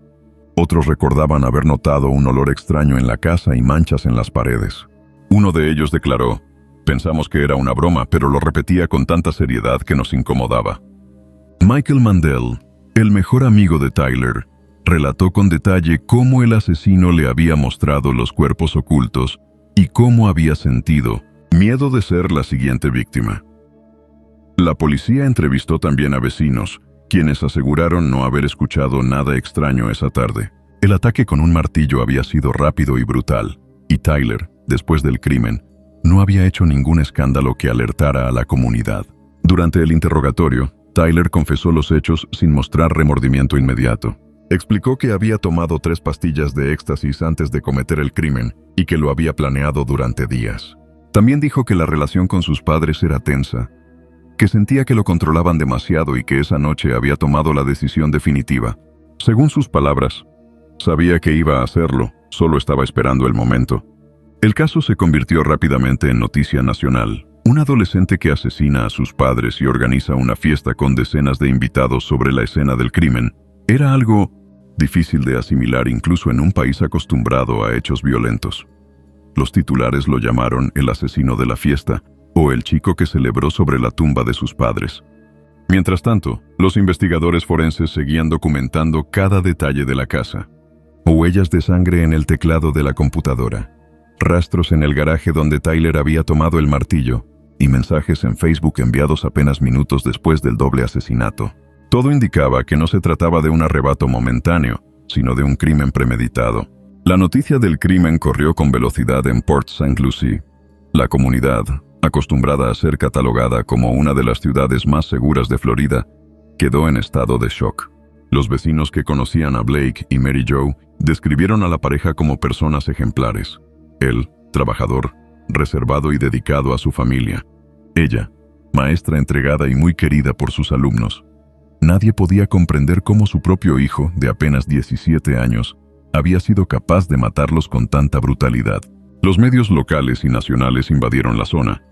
Speaker 1: Otros recordaban haber notado un olor extraño en la casa y manchas en las paredes. Uno de ellos declaró: «Pensamos que era una broma, pero lo repetía con tanta seriedad que nos incomodaba». Michael Mandel, el mejor amigo de Tyler, relató con detalle cómo el asesino le había mostrado los cuerpos ocultos y cómo había sentido miedo de ser la siguiente víctima. La policía entrevistó también a vecinos, quienes aseguraron no haber escuchado nada extraño esa tarde. El ataque con un martillo había sido rápido y brutal, y Tyler, después del crimen, no había hecho ningún escándalo que alertara a la comunidad. Durante el interrogatorio, Tyler confesó los hechos sin mostrar remordimiento inmediato. Explicó que había tomado 3 pastillas de éxtasis antes de cometer el crimen y que lo había planeado durante días. También dijo que la relación con sus padres era tensa, que sentía que lo controlaban demasiado y que esa noche había tomado la decisión definitiva. Según sus palabras, sabía que iba a hacerlo, solo estaba esperando el momento. El caso se convirtió rápidamente en noticia nacional. Un adolescente que asesina a sus padres y organiza una fiesta con decenas de invitados sobre la escena del crimen era algo difícil de asimilar incluso en un país acostumbrado a hechos violentos. Los titulares lo llamaron el asesino de la fiesta o el chico que celebró sobre la tumba de sus padres. Mientras tanto, los investigadores forenses seguían documentando cada detalle de la casa. Huellas de sangre en el teclado de la computadora, rastros en el garaje donde Tyler había tomado el martillo y mensajes en Facebook enviados apenas minutos después del doble asesinato. Todo indicaba que no se trataba de un arrebato momentáneo, sino de un crimen premeditado. La noticia del crimen corrió con velocidad en Port St. Lucie. La comunidad, acostumbrada a ser catalogada como una de las ciudades más seguras de Florida, quedó en estado de shock. Los vecinos que conocían a Blake y Mary Jo describieron a la pareja como personas ejemplares. Él, trabajador, reservado y dedicado a su familia. Ella, maestra entregada y muy querida por sus alumnos. Nadie podía comprender cómo su propio hijo, de apenas 17 años, había sido capaz de matarlos con tanta brutalidad. Los medios locales y nacionales invadieron la zona,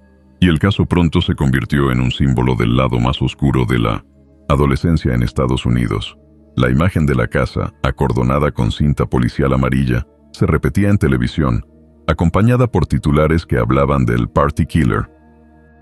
Speaker 1: y el caso pronto se convirtió en un símbolo del lado más oscuro de la adolescencia en Estados Unidos. La imagen de la casa, acordonada con cinta policial amarilla, se repetía en televisión, acompañada por titulares que hablaban del Party Killer.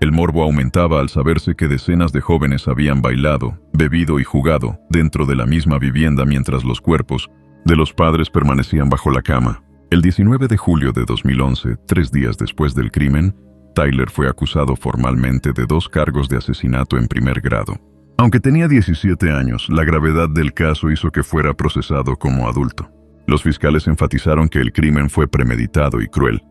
Speaker 1: El morbo aumentaba al saberse que decenas de jóvenes habían bailado, bebido y jugado dentro de la misma vivienda mientras los cuerpos de los padres permanecían bajo la cama. El 19 de julio de 2011, 3 días después del crimen, Tyler fue acusado formalmente de 2 cargos de asesinato en primer grado. Aunque tenía 17 años, la gravedad del caso hizo que fuera procesado como adulto. Los fiscales enfatizaron que el crimen fue premeditado y cruel,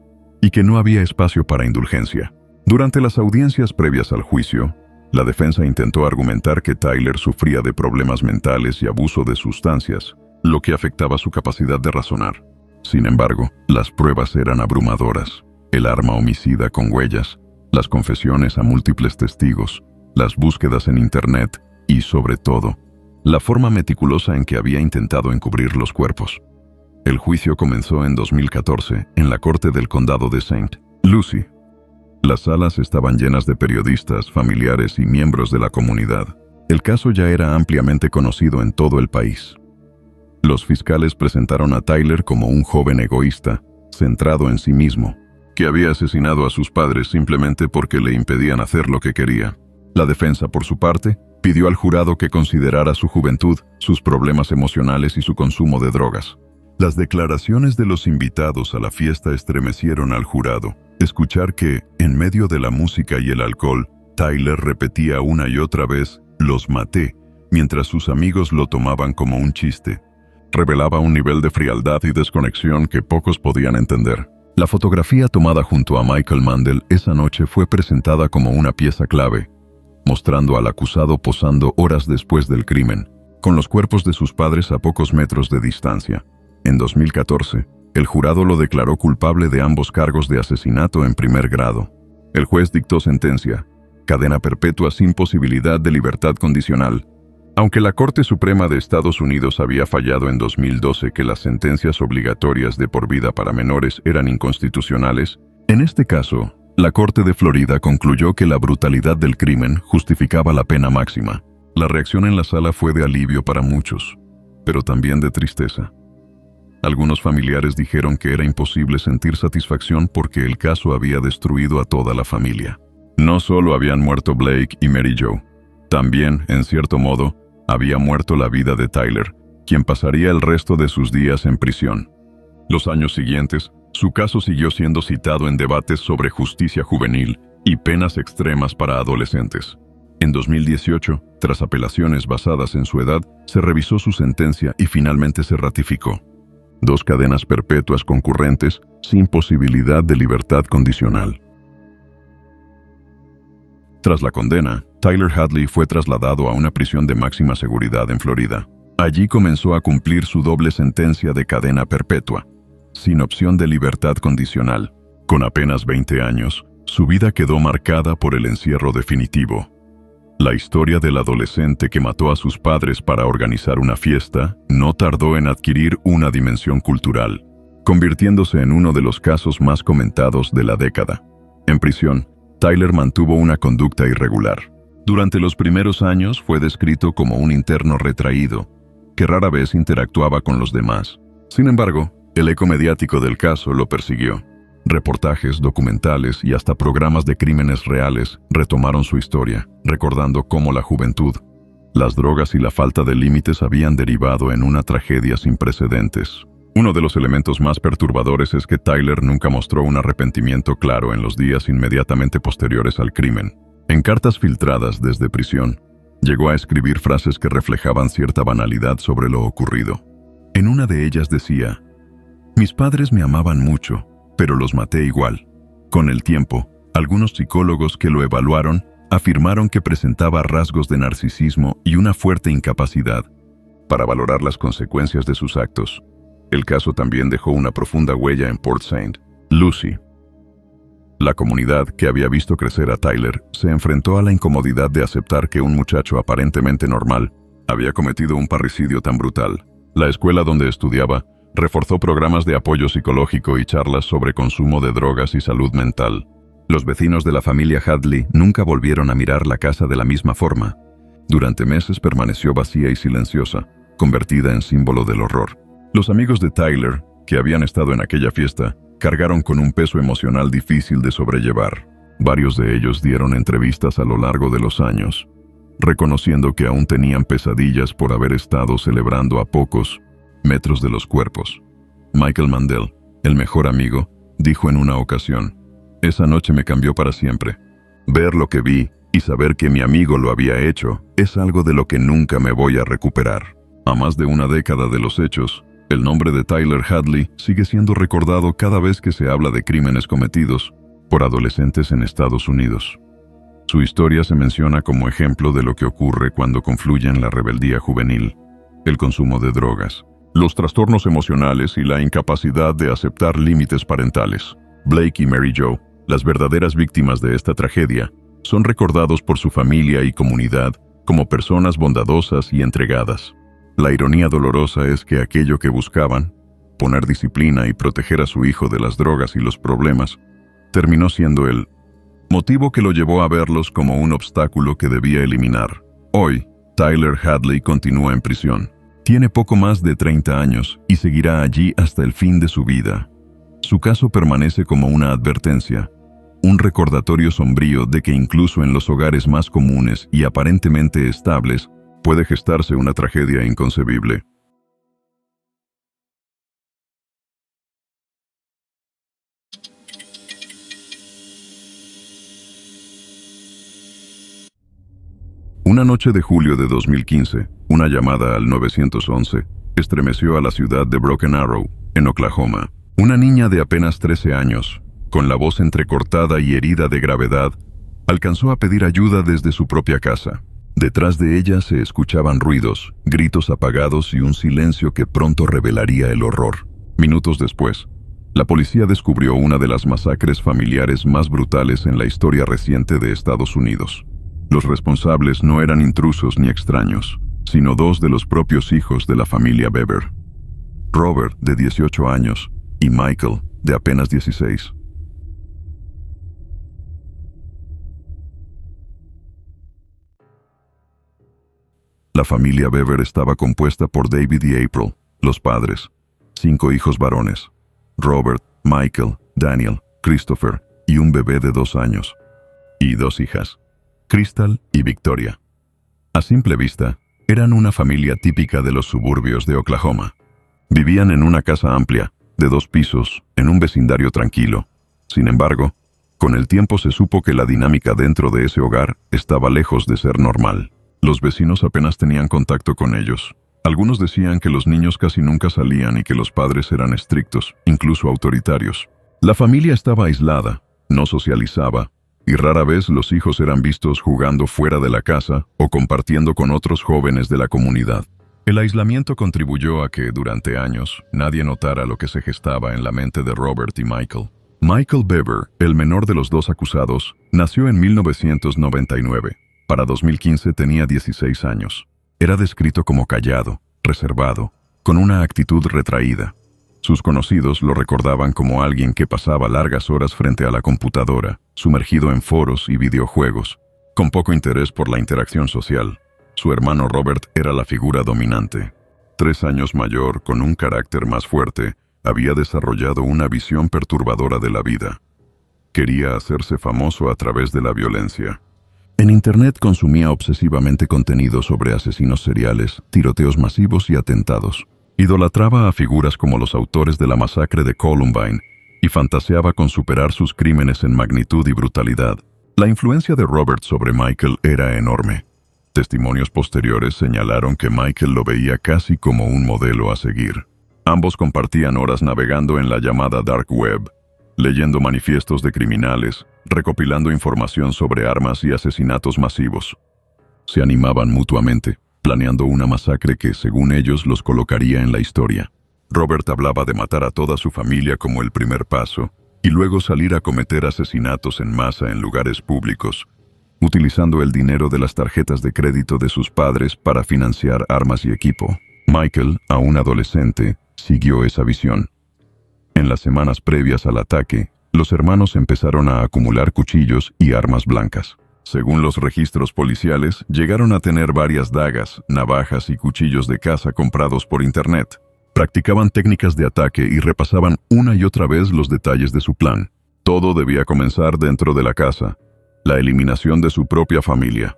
Speaker 1: y que no había espacio para indulgencia. Durante las audiencias previas al juicio, la defensa intentó argumentar que Tyler sufría de problemas mentales y abuso de sustancias, lo que afectaba su capacidad de razonar. Sin embargo, las pruebas eran abrumadoras. El arma homicida con huellas, las confesiones a múltiples testigos, las búsquedas en Internet y, sobre todo, la forma meticulosa en que había intentado encubrir los cuerpos. El juicio comenzó en 2014 en la corte del condado de St. Lucie. Las salas estaban llenas de periodistas, familiares y miembros de la comunidad. El caso ya era ampliamente conocido en todo el país. Los fiscales presentaron a Tyler como un joven egoísta, centrado en sí mismo, que había asesinado a sus padres simplemente porque le impedían hacer lo que quería. La defensa, por su parte, pidió al jurado que considerara su juventud, sus problemas emocionales y su consumo de drogas. Las declaraciones de los invitados a la fiesta estremecieron al jurado. Escuchar que, en medio de la música y el alcohol, Tyler repetía una y otra vez, "los maté", mientras sus amigos lo tomaban como un chiste, revelaba un nivel de frialdad y desconexión que pocos podían entender. La fotografía tomada junto a Michael Mandel esa noche fue presentada como una pieza clave, mostrando al acusado posando horas después del crimen, con los cuerpos de sus padres a pocos metros de distancia. En 2014, el jurado lo declaró culpable de ambos cargos de asesinato en primer grado. El juez dictó sentencia: cadena perpetua sin posibilidad de libertad condicional. Aunque la Corte Suprema de Estados Unidos había fallado en 2012 que las sentencias obligatorias de por vida para menores eran inconstitucionales, en este caso, la Corte de Florida concluyó que la brutalidad del crimen justificaba la pena máxima. La reacción en la sala fue de alivio para muchos, pero también de tristeza. Algunos familiares dijeron que era imposible sentir satisfacción porque el caso había destruido a toda la familia. No solo habían muerto Blake y Mary Jo, también, en cierto modo, había muerto la vida de Tyler, quien pasaría el resto de sus días en prisión. Los años siguientes, su caso siguió siendo citado en debates sobre justicia juvenil y penas extremas para adolescentes. En 2018, tras apelaciones basadas en su edad, se revisó su sentencia y finalmente se ratificó. 2 cadenas perpetuas concurrentes, sin posibilidad de libertad condicional. Tras la condena, Tyler Hadley fue trasladado a una prisión de máxima seguridad en Florida. Allí comenzó a cumplir su doble sentencia de cadena perpetua, sin opción de libertad condicional. Con apenas 20 años, su vida quedó marcada por el encierro definitivo. La historia del adolescente que mató a sus padres para organizar una fiesta no tardó en adquirir una dimensión cultural, convirtiéndose en uno de los casos más comentados de la década. En prisión, Tyler mantuvo una conducta irregular. Durante los primeros años fue descrito como un interno retraído, que rara vez interactuaba con los demás. Sin embargo, el eco mediático del caso lo persiguió. Reportajes, documentales y hasta programas de crímenes reales retomaron su historia, recordando cómo la juventud, las drogas y la falta de límites habían derivado en una tragedia sin precedentes. Uno de los elementos más perturbadores es que Tyler nunca mostró un arrepentimiento claro en los días inmediatamente posteriores al crimen. En cartas filtradas desde prisión, llegó a escribir frases que reflejaban cierta banalidad sobre lo ocurrido. En una de ellas decía: "Mis padres me amaban mucho, pero los maté igual". Con el tiempo, algunos psicólogos que lo evaluaron afirmaron que presentaba rasgos de narcisismo y una fuerte incapacidad para valorar las consecuencias de sus actos. El caso también dejó una profunda huella en Port St. Lucie. La comunidad, que había visto crecer a Tyler, se enfrentó a la incomodidad de aceptar que un muchacho aparentemente normal había cometido un parricidio tan brutal. La escuela donde estudiaba reforzó programas de apoyo psicológico y charlas sobre consumo de drogas y salud mental. Los vecinos de la familia Hadley nunca volvieron a mirar la casa de la misma forma. Durante meses permaneció vacía y silenciosa, convertida en símbolo del horror. Los amigos de Tyler que habían estado en aquella fiesta, cargaron con un peso emocional difícil de sobrellevar. Varios de ellos dieron entrevistas a lo largo de los años, reconociendo que aún tenían pesadillas por haber estado celebrando a pocos metros de los cuerpos. Michael Mandel, el mejor amigo, dijo en una ocasión: «Esa noche me cambió para siempre. Ver lo que vi y saber que mi amigo lo había hecho es algo de lo que nunca me voy a recuperar». A más de una década de los hechos, el nombre de Tyler Hadley sigue siendo recordado cada vez que se habla de crímenes cometidos por adolescentes en Estados Unidos. Su historia se menciona como ejemplo de lo que ocurre cuando confluyen la rebeldía juvenil, el consumo de drogas, los trastornos emocionales y la incapacidad de aceptar límites parentales. Blake y Mary Jo, las verdaderas víctimas de esta tragedia, son recordados por su familia y comunidad como personas bondadosas y entregadas. La ironía dolorosa es que aquello que buscaban, poner disciplina y proteger a su hijo de las drogas y los problemas, terminó siendo el motivo que lo llevó a verlos como un obstáculo que debía eliminar. Hoy, Tyler Hadley continúa en prisión. Tiene poco más de 30 años y seguirá allí hasta el fin de su vida. Su caso permanece como una advertencia, un recordatorio sombrío de que incluso en los hogares más comunes y aparentemente estables, puede gestarse una tragedia inconcebible. Una noche de julio de 2015, una llamada al 911 estremeció a la ciudad de Broken Arrow, en Oklahoma. Una niña de apenas 13 años, con la voz entrecortada y herida de gravedad, alcanzó a pedir ayuda desde su propia casa. Detrás de ella se escuchaban ruidos, gritos apagados y un silencio que pronto revelaría el horror. Minutos después, la policía descubrió una de las masacres familiares más brutales en la historia reciente de Estados Unidos. Los responsables no eran intrusos ni extraños, sino dos de los propios hijos de la familia Beber: Robert, de 18 años, y Michael, de apenas 16. La familia Beber estaba compuesta por David y April, los padres, 5 hijos varones: Robert, Michael, Daniel, Christopher y un bebé de 2 años, y 2 hijas, Crystal y Victoria. A simple vista, eran una familia típica de los suburbios de Oklahoma. Vivían en una casa amplia, de 2 pisos, en un vecindario tranquilo. Sin embargo, con el tiempo se supo que la dinámica dentro de ese hogar estaba lejos de ser normal. Los vecinos apenas tenían contacto con ellos. Algunos decían que los niños casi nunca salían y que los padres eran estrictos, incluso autoritarios. La familia estaba aislada, no socializaba, y rara vez los hijos eran vistos jugando fuera de la casa o compartiendo con otros jóvenes de la comunidad. El aislamiento contribuyó a que, durante años, nadie notara lo que se gestaba en la mente de Robert y Michael. Michael Beber, el menor de los 2 acusados, nació en 1999. Para 2015 tenía 16 años. Era descrito como callado, reservado, con una actitud retraída. Sus conocidos lo recordaban como alguien que pasaba largas horas frente a la computadora, sumergido en foros y videojuegos, con poco interés por la interacción social. Su hermano Robert era la figura dominante. 3 años mayor, con un carácter más fuerte, había desarrollado una visión perturbadora de la vida. Quería hacerse famoso a través de la violencia. En Internet consumía obsesivamente contenido sobre asesinos seriales, tiroteos masivos y atentados. Idolatraba a figuras como los autores de la masacre de Columbine y fantaseaba con superar sus crímenes en magnitud y brutalidad. La influencia de Robert sobre Michael era enorme. Testimonios posteriores señalaron que Michael lo veía casi como un modelo a seguir. Ambos compartían horas navegando en la llamada Dark Web, leyendo manifiestos de criminales, recopilando información sobre armas y asesinatos masivos. Se animaban mutuamente, planeando una masacre que, según ellos, los colocaría en la historia. Robert hablaba de matar a toda su familia como el primer paso, y luego salir a cometer asesinatos en masa en lugares públicos, utilizando el dinero de las tarjetas de crédito de sus padres para financiar armas y equipo. Michael, aún adolescente, siguió esa visión. En las semanas previas al ataque, los hermanos empezaron a acumular cuchillos y armas blancas. Según los registros policiales, llegaron a tener varias dagas, navajas y cuchillos de caza comprados por internet. Practicaban técnicas de ataque y repasaban una y otra vez los detalles de su plan. Todo debía comenzar dentro de la casa, la eliminación de su propia familia.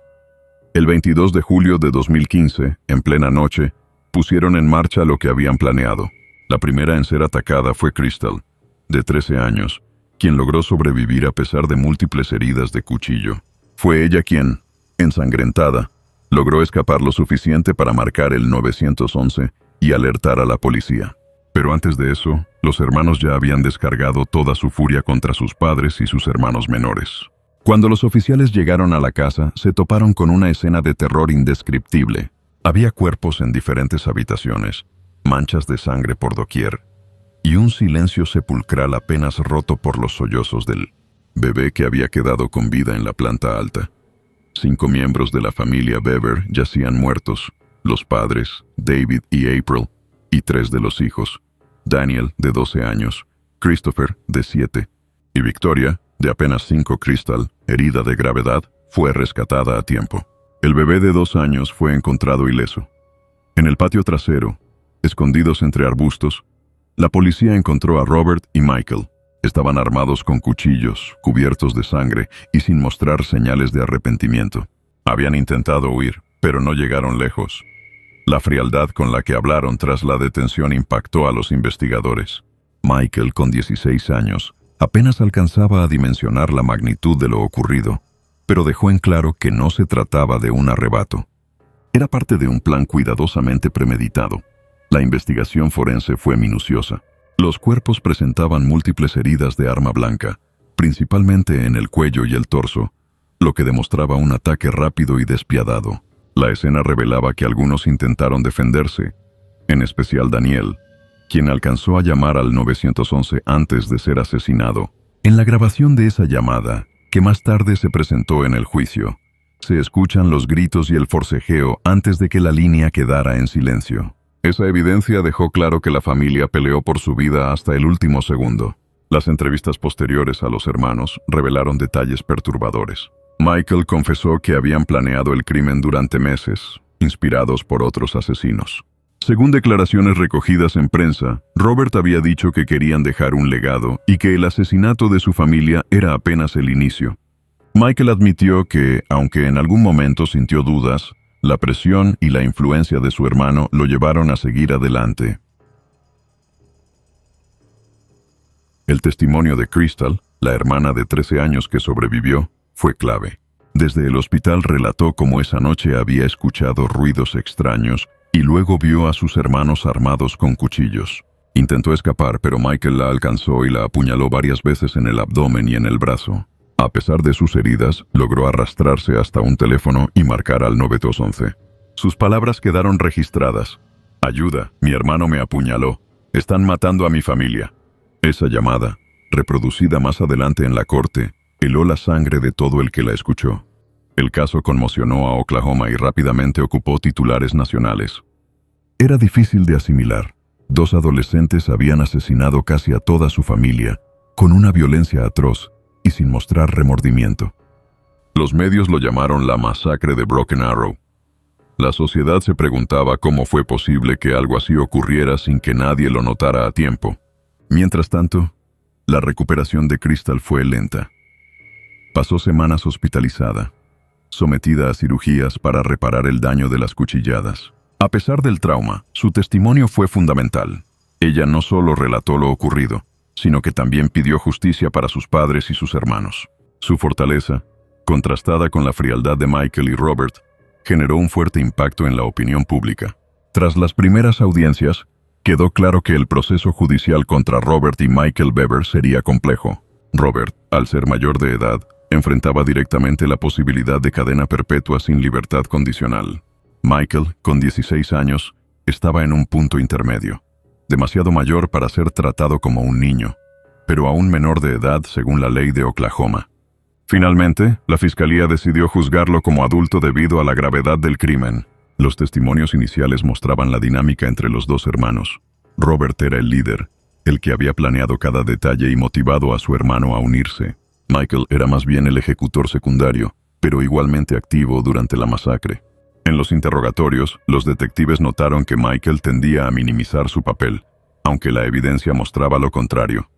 Speaker 1: El 22 de julio de 2015, en plena noche, pusieron en marcha lo que habían planeado. La primera en ser atacada fue Crystal, de 13 años, quien logró sobrevivir a pesar de múltiples heridas de cuchillo. Fue ella quien, ensangrentada, logró escapar lo suficiente para marcar el 911 y alertar a la policía. Pero antes de eso, los hermanos ya habían descargado toda su furia contra sus padres y sus hermanos menores. Cuando los oficiales llegaron a la casa, se toparon con una escena de terror indescriptible. Había cuerpos en diferentes habitaciones, manchas de sangre por doquier, y un silencio sepulcral apenas roto por los sollozos del bebé que había quedado con vida en la planta alta. 5 miembros de la familia Bever yacían muertos: los padres, David y April, y 3 de los hijos: Daniel, de 12 años, Christopher, de 7, y Victoria, de apenas 5. Crystal, herida de gravedad, fue rescatada a tiempo. El bebé de 2 años fue encontrado ileso. En el patio trasero, escondidos entre arbustos, la policía encontró a Robert y Michael. Estaban armados con cuchillos, cubiertos de sangre y sin mostrar señales de arrepentimiento. Habían intentado huir, pero no llegaron lejos. La frialdad con la que hablaron tras la detención impactó a los investigadores. Michael, con 16 años, apenas alcanzaba a dimensionar la magnitud de lo ocurrido, pero dejó en claro que no se trataba de un arrebato. Era parte de un plan cuidadosamente premeditado. La investigación forense fue minuciosa. Los cuerpos presentaban múltiples heridas de arma blanca, principalmente en el cuello y el torso, lo que demostraba un ataque rápido y despiadado. La escena revelaba que algunos intentaron defenderse, en especial Daniel, quien alcanzó a llamar al 911 antes de ser asesinado. En la grabación de esa llamada, que más tarde se presentó en el juicio, se escuchan los gritos y el forcejeo antes de que la línea quedara en silencio. Esa evidencia dejó claro que la familia peleó por su vida hasta el último segundo. Las entrevistas posteriores a los hermanos revelaron detalles perturbadores. Michael confesó que habían planeado el crimen durante meses, inspirados por otros asesinos. Según declaraciones recogidas en prensa, Robert había dicho que querían dejar un legado y que el asesinato de su familia era apenas el inicio. Michael admitió que, aunque en algún momento sintió dudas, la presión y la influencia de su hermano lo llevaron a seguir adelante. El testimonio de Crystal, la hermana de 13 años que sobrevivió, fue clave. Desde el hospital relató cómo esa noche había escuchado ruidos extraños y luego vio a sus hermanos armados con cuchillos. Intentó escapar, pero Michael la alcanzó y la apuñaló varias veces en el abdomen y en el brazo. A pesar de sus heridas, logró arrastrarse hasta un teléfono y marcar al 911. Sus palabras quedaron registradas: «Ayuda, mi hermano me apuñaló. Están matando a mi familia». Esa llamada, reproducida más adelante en la corte, heló la sangre de todo el que la escuchó. El caso conmocionó a Oklahoma y rápidamente ocupó titulares nacionales. Era difícil de asimilar. 2 adolescentes habían asesinado casi a toda su familia, con una violencia atroz y sin mostrar remordimiento. Los medios lo llamaron la masacre de Broken Arrow. La sociedad se preguntaba cómo fue posible que algo así ocurriera sin que nadie lo notara a tiempo. Mientras tanto, la recuperación de Crystal fue lenta. Pasó semanas hospitalizada, sometida a cirugías para reparar el daño de las cuchilladas. A pesar del trauma, su testimonio fue fundamental. Ella no solo relató lo ocurrido, sino que también pidió justicia para sus padres y sus hermanos. Su fortaleza, contrastada con la frialdad de Michael y Robert, generó un fuerte impacto en la opinión pública. Tras las primeras audiencias, quedó claro que el proceso judicial contra Robert y Michael Bever sería complejo. Robert, al ser mayor de edad, enfrentaba directamente la posibilidad de cadena perpetua sin libertad condicional. Michael, con 16 años, estaba en un punto intermedio, demasiado mayor para ser tratado como un niño, pero aún menor de edad según la ley de Oklahoma. Finalmente, la fiscalía decidió juzgarlo como adulto debido a la gravedad del crimen. Los testimonios iniciales mostraban la dinámica entre los 2 hermanos. Robert era el líder, el que había planeado cada detalle y motivado a su hermano a unirse. Michael era más bien el ejecutor secundario, pero igualmente activo durante la masacre. En los interrogatorios, los detectives notaron que Michael tendía a minimizar su papel, aunque la evidencia mostraba lo contrario.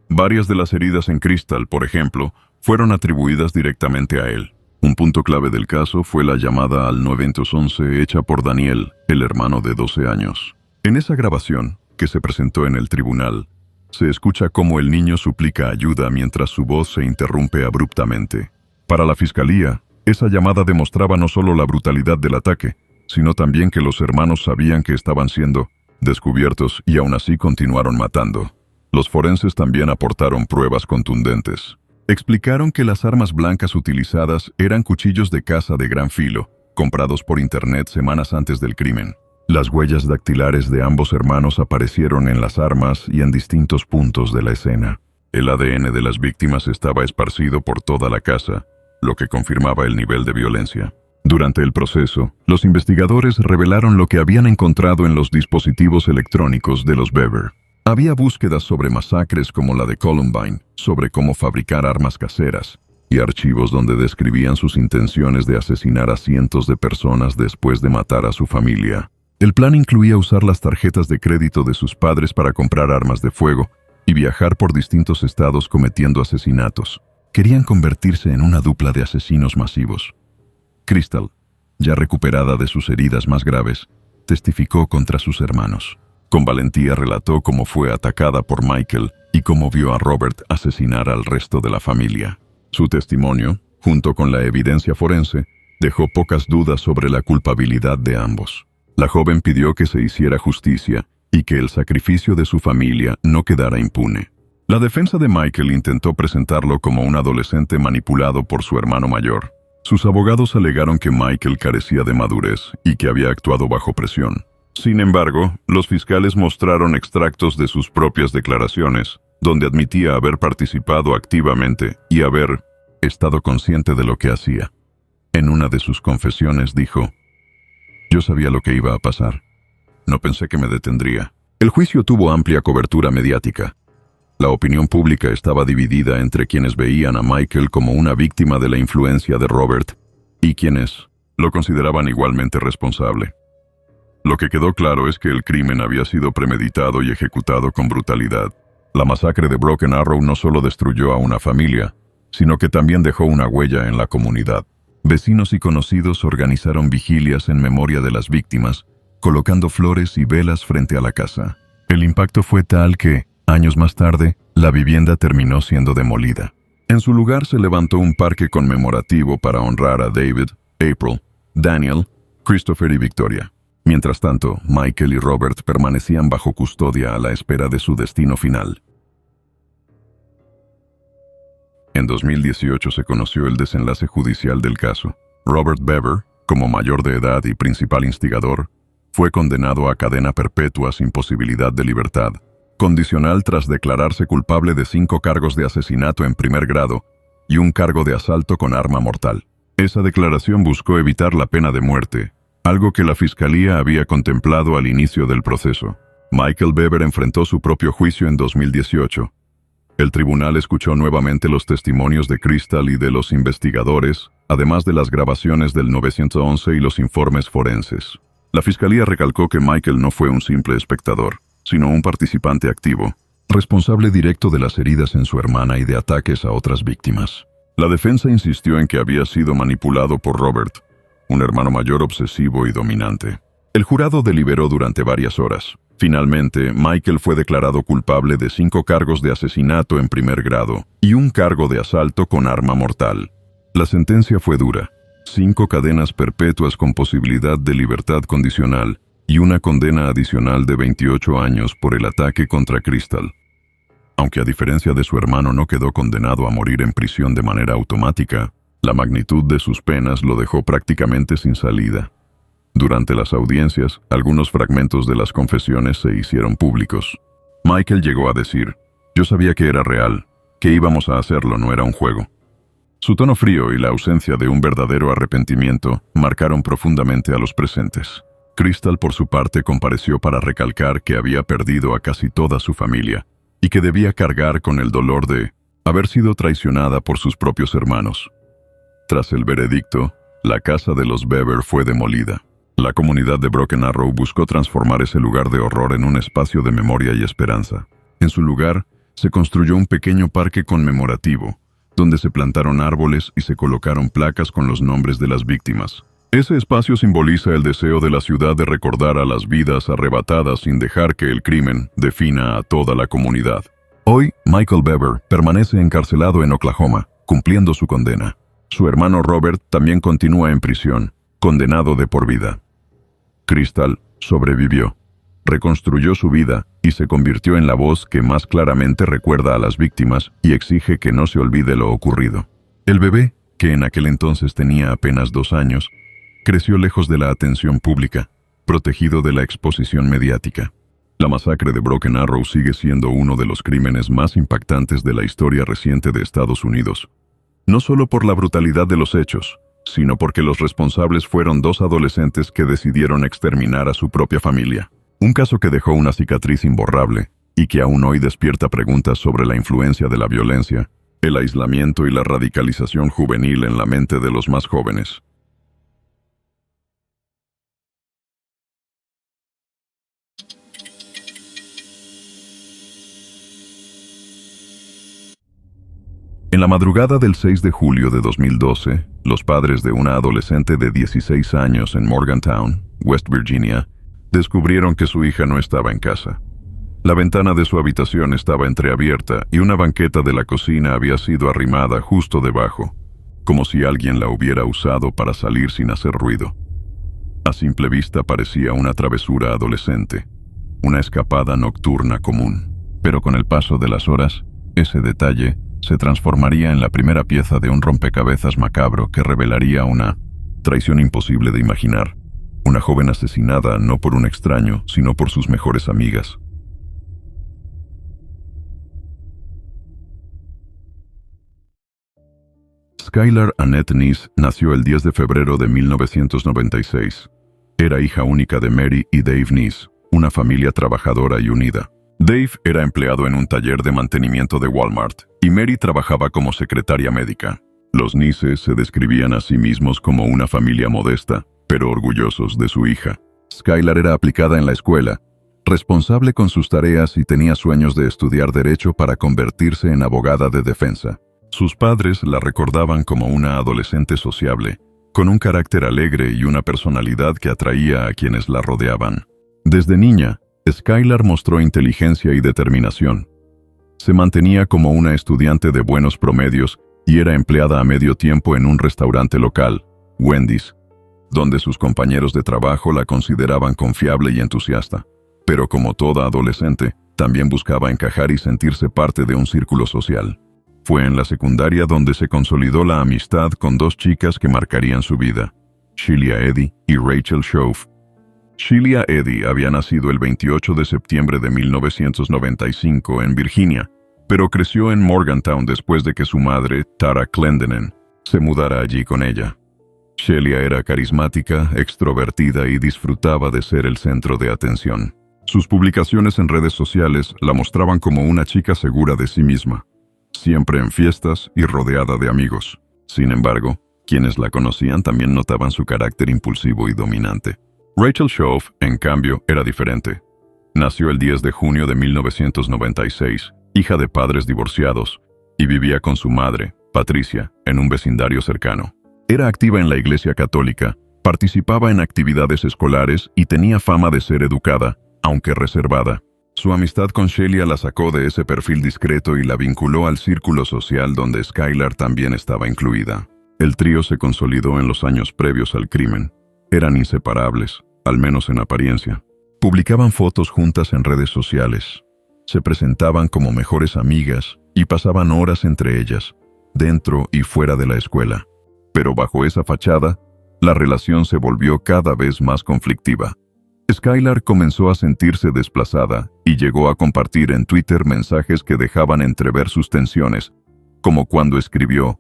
Speaker 1: Varias de las heridas en Crystal, por ejemplo, fueron atribuidas directamente a él. Un punto clave del caso fue la llamada al 911 hecha por Daniel, el hermano de 12 años. En esa grabación, que se presentó en el tribunal, se escucha cómo el niño suplica ayuda mientras su voz se interrumpe abruptamente. Para la fiscalía, esa llamada demostraba no solo la brutalidad del ataque, sino también que los hermanos sabían que estaban siendo descubiertos y aún así continuaron matando. Los forenses también aportaron pruebas contundentes. Explicaron que las armas blancas utilizadas eran cuchillos de caza de gran filo, comprados por internet semanas antes del crimen. Las huellas dactilares de ambos hermanos aparecieron en las armas y en distintos puntos de la escena. El ADN de las víctimas estaba esparcido por toda la casa, lo que confirmaba el nivel de violencia. Durante el proceso, los investigadores revelaron lo que habían encontrado en los dispositivos electrónicos de los Bever. Había búsquedas sobre masacres como la de Columbine, sobre cómo fabricar armas caseras, y archivos donde describían sus intenciones de asesinar a cientos de personas después de matar a su familia. El plan incluía usar las tarjetas de crédito de sus padres para comprar armas de fuego y viajar por distintos estados cometiendo asesinatos. Querían convertirse en una dupla de asesinos masivos. Crystal, ya recuperada de sus heridas más graves, testificó contra sus hermanos. Con valentía relató cómo fue atacada por Michael y cómo vio a Robert asesinar al resto de la familia. Su testimonio, junto con la evidencia forense, dejó pocas dudas sobre la culpabilidad de ambos. La joven pidió que se hiciera justicia y que el sacrificio de su familia no quedara impune. La defensa de Michael intentó presentarlo como un adolescente manipulado por su hermano mayor. Sus abogados alegaron que Michael carecía de madurez y que había actuado bajo presión. Sin embargo, los fiscales mostraron extractos de sus propias declaraciones, donde admitía haber participado activamente y haber estado consciente de lo que hacía. En una de sus confesiones dijo: «Yo sabía lo que iba a pasar. No pensé que me detendría». El juicio tuvo amplia cobertura mediática. La opinión pública estaba dividida entre quienes veían a Michael como una víctima de la influencia de Robert y quienes lo consideraban igualmente responsable. Lo que quedó claro es que el crimen había sido premeditado y ejecutado con brutalidad. La masacre de Broken Arrow no solo destruyó a una familia, sino que también dejó una huella en la comunidad. Vecinos y conocidos organizaron vigilias en memoria de las víctimas, colocando flores y velas frente a la casa. El impacto fue tal que, años más tarde, la vivienda terminó siendo demolida. En su lugar se levantó un parque conmemorativo para honrar a David, April, Daniel, Christopher y Victoria. Mientras tanto, Michael y Robert permanecían bajo custodia a la espera de su destino final. En 2018 se conoció el desenlace judicial del caso. Robert Bever, como mayor de edad y principal instigador, fue condenado a cadena perpetua sin posibilidad de libertad, condicional tras declararse culpable de 5 cargos de asesinato en primer grado y un cargo de asalto con arma mortal. Esa declaración buscó evitar la pena de muerte, algo que la fiscalía había contemplado al inicio del proceso. Michael Bever enfrentó su propio juicio en 2018. El tribunal escuchó nuevamente los testimonios de Crystal y de los investigadores, además de las grabaciones del 911 y los informes forenses. La fiscalía recalcó que Michael no fue un simple espectador, sino un participante activo, responsable directo de las heridas en su hermana y de ataques a otras víctimas. La defensa insistió en que había sido manipulado por Robert, un hermano mayor obsesivo y dominante. El jurado deliberó durante varias horas. Finalmente, Michael fue declarado culpable de 5 cargos de asesinato en primer grado y un cargo de asalto con arma mortal. La sentencia fue dura: 5 cadenas perpetuas con posibilidad de libertad condicional y una condena adicional de 28 años por el ataque contra Crystal. Aunque a diferencia de su hermano no quedó condenado a morir en prisión de manera automática, la magnitud de sus penas lo dejó prácticamente sin salida. Durante las audiencias, algunos fragmentos de las confesiones se hicieron públicos. Michael llegó a decir: «Yo sabía que era real, que íbamos a hacerlo, no era un juego». Su tono frío y la ausencia de un verdadero arrepentimiento marcaron profundamente a los presentes. Crystal, por su parte, compareció para recalcar que había perdido a casi toda su familia y que debía cargar con el dolor de haber sido traicionada por sus propios hermanos. Tras el veredicto, la casa de los Bever fue demolida. La comunidad de Broken Arrow buscó transformar ese lugar de horror en un espacio de memoria y esperanza. En su lugar, se construyó un pequeño parque conmemorativo, donde se plantaron árboles y se colocaron placas con los nombres de las víctimas. Ese espacio simboliza el deseo de la ciudad de recordar a las vidas arrebatadas sin dejar que el crimen defina a toda la comunidad. Hoy, Michael Bever permanece encarcelado en Oklahoma, cumpliendo su condena. Su hermano Robert también continúa en prisión, condenado de por vida. Crystal sobrevivió, reconstruyó su vida y se convirtió en la voz que más claramente recuerda a las víctimas y exige que no se olvide lo ocurrido. El bebé, que en aquel entonces tenía apenas 2 años, creció lejos de la atención pública, protegido de la exposición mediática. La masacre de Broken Arrow sigue siendo uno de los crímenes más impactantes de la historia reciente de Estados Unidos. No solo por la brutalidad de los hechos, sino porque los responsables fueron 2 adolescentes que decidieron exterminar a su propia familia. Un caso que dejó una cicatriz imborrable y que aún hoy despierta preguntas sobre la influencia de la violencia, el aislamiento y la radicalización juvenil en la mente de los más jóvenes. En la madrugada del 6 de julio de 2012, los padres de una adolescente de 16 años en Morgantown, West Virginia, descubrieron que su hija no estaba en casa. La ventana de su habitación estaba entreabierta y una banqueta de la cocina había sido arrimada justo debajo, como si alguien la hubiera usado para salir sin hacer ruido. A simple vista parecía una travesura adolescente, una escapada nocturna común. Pero con el paso de las horas, ese detalle se transformaría en la primera pieza de un rompecabezas macabro que revelaría una traición imposible de imaginar. Una joven asesinada no por un extraño, sino por sus mejores amigas. Skylar Annette Neese nació el 10 de febrero de 1996. Era hija única de Mary y Dave Neese, una familia trabajadora y unida. Dave era empleado en un taller de mantenimiento de Walmart y Mary trabajaba como secretaria médica. Los Neese se describían a sí mismos como una familia modesta, pero orgullosos de su hija. Skylar era aplicada en la escuela, responsable con sus tareas y tenía sueños de estudiar derecho para convertirse en abogada de defensa. Sus padres la recordaban como una adolescente sociable, con un carácter alegre y una personalidad que atraía a quienes la rodeaban. Desde niña, Skylar mostró inteligencia y determinación. Se mantenía como una estudiante de buenos promedios y era empleada a medio tiempo en un restaurante local, Wendy's, donde sus compañeros de trabajo la consideraban confiable y entusiasta. Pero como toda adolescente, también buscaba encajar y sentirse parte de un círculo social. Fue en la secundaria donde se consolidó la amistad con 2 chicas que marcarían su vida, Sheila Eddy y Rachel Shove. Sheila Eddy había nacido el 28 de septiembre de 1995 en Virginia, pero creció en Morgantown después de que su madre, Tara Clendenin, se mudara allí con ella. Sheila era carismática, extrovertida y disfrutaba de ser el centro de atención. Sus publicaciones en redes sociales la mostraban como una chica segura de sí misma, siempre en fiestas y rodeada de amigos. Sin embargo, quienes la conocían también notaban su carácter impulsivo y dominante. Rachel Shove, en cambio, era diferente. Nació el 10 de junio de 1996, hija de padres divorciados, y vivía con su madre, Patricia, en un vecindario cercano. Era activa en la Iglesia Católica, participaba en actividades escolares y tenía fama de ser educada, aunque reservada. Su amistad con Sheila la sacó de ese perfil discreto y la vinculó al círculo social donde Skylar también estaba incluida. El trío se consolidó en los años previos al crimen. Eran inseparables, al menos en apariencia. Publicaban fotos juntas en redes sociales. Se presentaban como mejores amigas y pasaban horas entre ellas, dentro y fuera de la escuela. Pero bajo esa fachada, la relación se volvió cada vez más conflictiva. Skylar comenzó a sentirse desplazada y llegó a compartir en Twitter mensajes que dejaban entrever sus tensiones, como cuando escribió: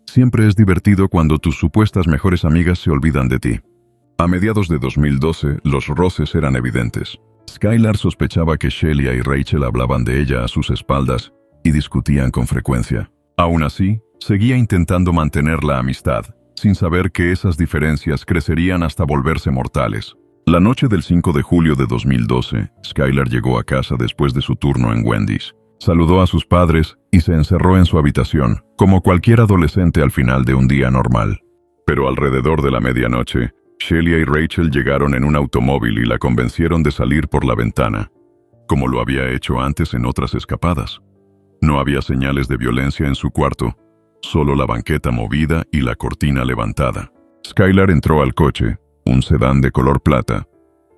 Speaker 1: «Siempre es divertido cuando tus supuestas mejores amigas se olvidan de ti». A mediados de 2012, los roces eran evidentes. Skylar sospechaba que Sheila y Rachel hablaban de ella a sus espaldas y discutían con frecuencia. Aún así, seguía intentando mantener la amistad, sin saber que esas diferencias crecerían hasta volverse mortales. La noche del 5 de julio de 2012, Skylar llegó a casa después de su turno en Wendy's. Saludó a sus padres y se encerró en su habitación, como cualquier adolescente al final de un día normal. Pero alrededor de la medianoche, Shelia y Rachel llegaron en un automóvil y la convencieron de salir por la ventana, como lo había hecho antes en otras escapadas. No había señales de violencia en su cuarto, solo la banqueta movida y la cortina levantada. Skylar entró al coche, un sedán de color plata.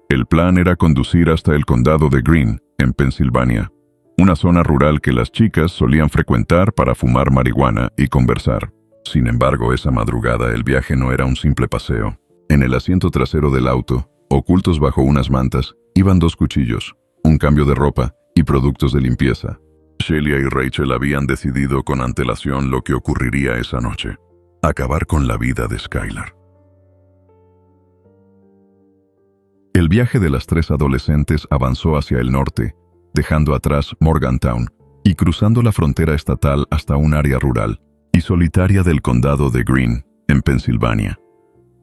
Speaker 1: El plan era conducir hasta el condado de Greene, en Pensilvania, una zona rural que las chicas solían frecuentar para fumar marihuana y conversar. Sin embargo, esa madrugada el viaje no era un simple paseo. En el asiento trasero del auto, ocultos bajo unas mantas, iban 2 cuchillos, un cambio de ropa y productos de limpieza. Shelia y Rachel habían decidido con antelación lo que ocurriría esa noche: acabar con la vida de Skylar. El viaje de las 3 adolescentes avanzó hacia el norte, dejando atrás Morgantown y cruzando la frontera estatal hasta un área rural y solitaria del condado de Greene, en Pensilvania.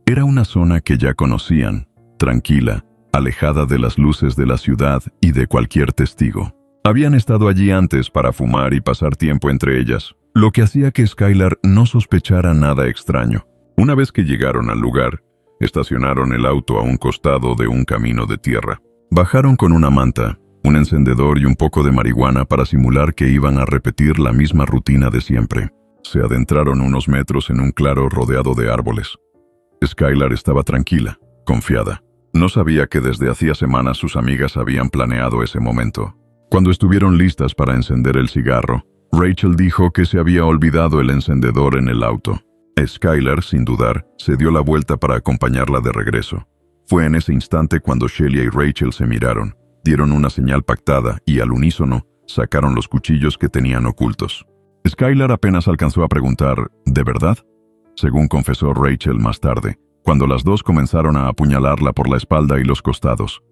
Speaker 1: Era una zona que ya conocían, tranquila, alejada de las luces de la ciudad y de cualquier testigo. Habían estado allí antes para fumar y pasar tiempo entre ellas, lo que hacía que Skylar no sospechara nada extraño. Una vez que llegaron al lugar, estacionaron el auto a un costado de un camino de tierra. Bajaron con una manta, un encendedor y un poco de marihuana para simular que iban a repetir la misma rutina de siempre. Se adentraron unos metros en un claro rodeado de árboles. Skylar estaba tranquila, confiada. No sabía que desde hacía semanas sus amigas habían planeado ese momento. Cuando estuvieron listas para encender el cigarro, Rachel dijo que se había olvidado el encendedor en el auto. Skylar, sin dudar, se dio la vuelta para acompañarla de regreso. Fue en ese instante cuando Shelia y Rachel se miraron, dieron una señal pactada y, al unísono, sacaron los cuchillos que tenían ocultos. Skylar apenas alcanzó a preguntar, ¿de verdad?, según confesó Rachel más tarde, cuando las dos comenzaron a apuñalarla por la espalda y los costados.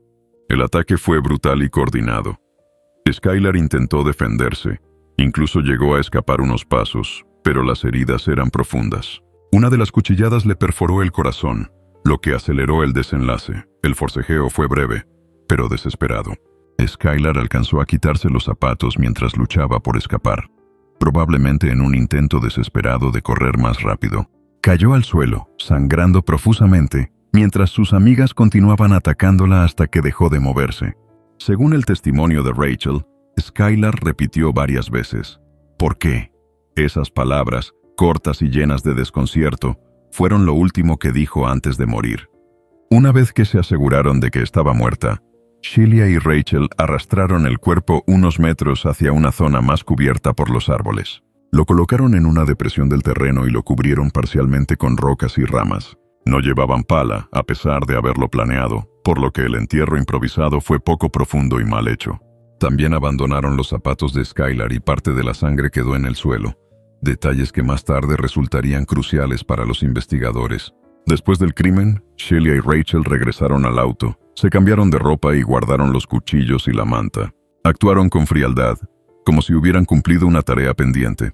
Speaker 1: El ataque fue brutal y coordinado. Skylar intentó defenderse, incluso llegó a escapar unos pasos, pero las heridas eran profundas. Una de las cuchilladas le perforó el corazón, lo que aceleró el desenlace. El forcejeo fue breve, pero desesperado. Skylar alcanzó a quitarse los zapatos mientras luchaba por escapar, probablemente en un intento desesperado de correr más rápido. Cayó al suelo, sangrando profusamente, mientras sus amigas continuaban atacándola hasta que dejó de moverse. Según el testimonio de Rachel, Skylar repitió varias veces, ¿por qué? Esas palabras, cortas y llenas de desconcierto, fueron lo último que dijo antes de morir. Una vez que se aseguraron de que estaba muerta, Shelia y Rachel arrastraron el cuerpo unos metros hacia una zona más cubierta por los árboles. Lo colocaron en una depresión del terreno y lo cubrieron parcialmente con rocas y ramas. No llevaban pala, a pesar de haberlo planeado, por lo que el entierro improvisado fue poco profundo y mal hecho. También abandonaron los zapatos de Skylar y parte de la sangre quedó en el suelo, detalles que más tarde resultarían cruciales para los investigadores. Después del crimen, Shelia y Rachel regresaron al auto, se cambiaron de ropa y guardaron los cuchillos y la manta. Actuaron con frialdad, como si hubieran cumplido una tarea pendiente.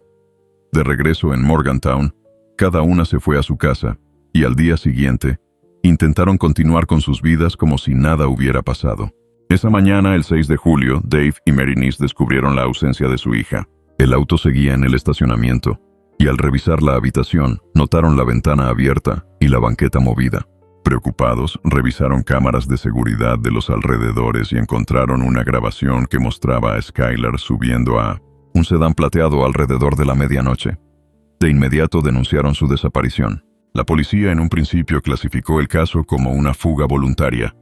Speaker 1: De regreso en Morgantown, cada una se fue a su casa, y al día siguiente, intentaron continuar con sus vidas como si nada hubiera pasado. Esa mañana, el 6 de julio, Dave y Berenice descubrieron la ausencia de su hija. El auto seguía en el estacionamiento, y al revisar la habitación, notaron la ventana abierta y la banqueta movida. Preocupados, revisaron cámaras de seguridad de los alrededores y encontraron una grabación que mostraba a Skylar subiendo a un sedán plateado alrededor de la medianoche. De inmediato denunciaron su desaparición. La policía en un principio clasificó el caso como una fuga voluntaria,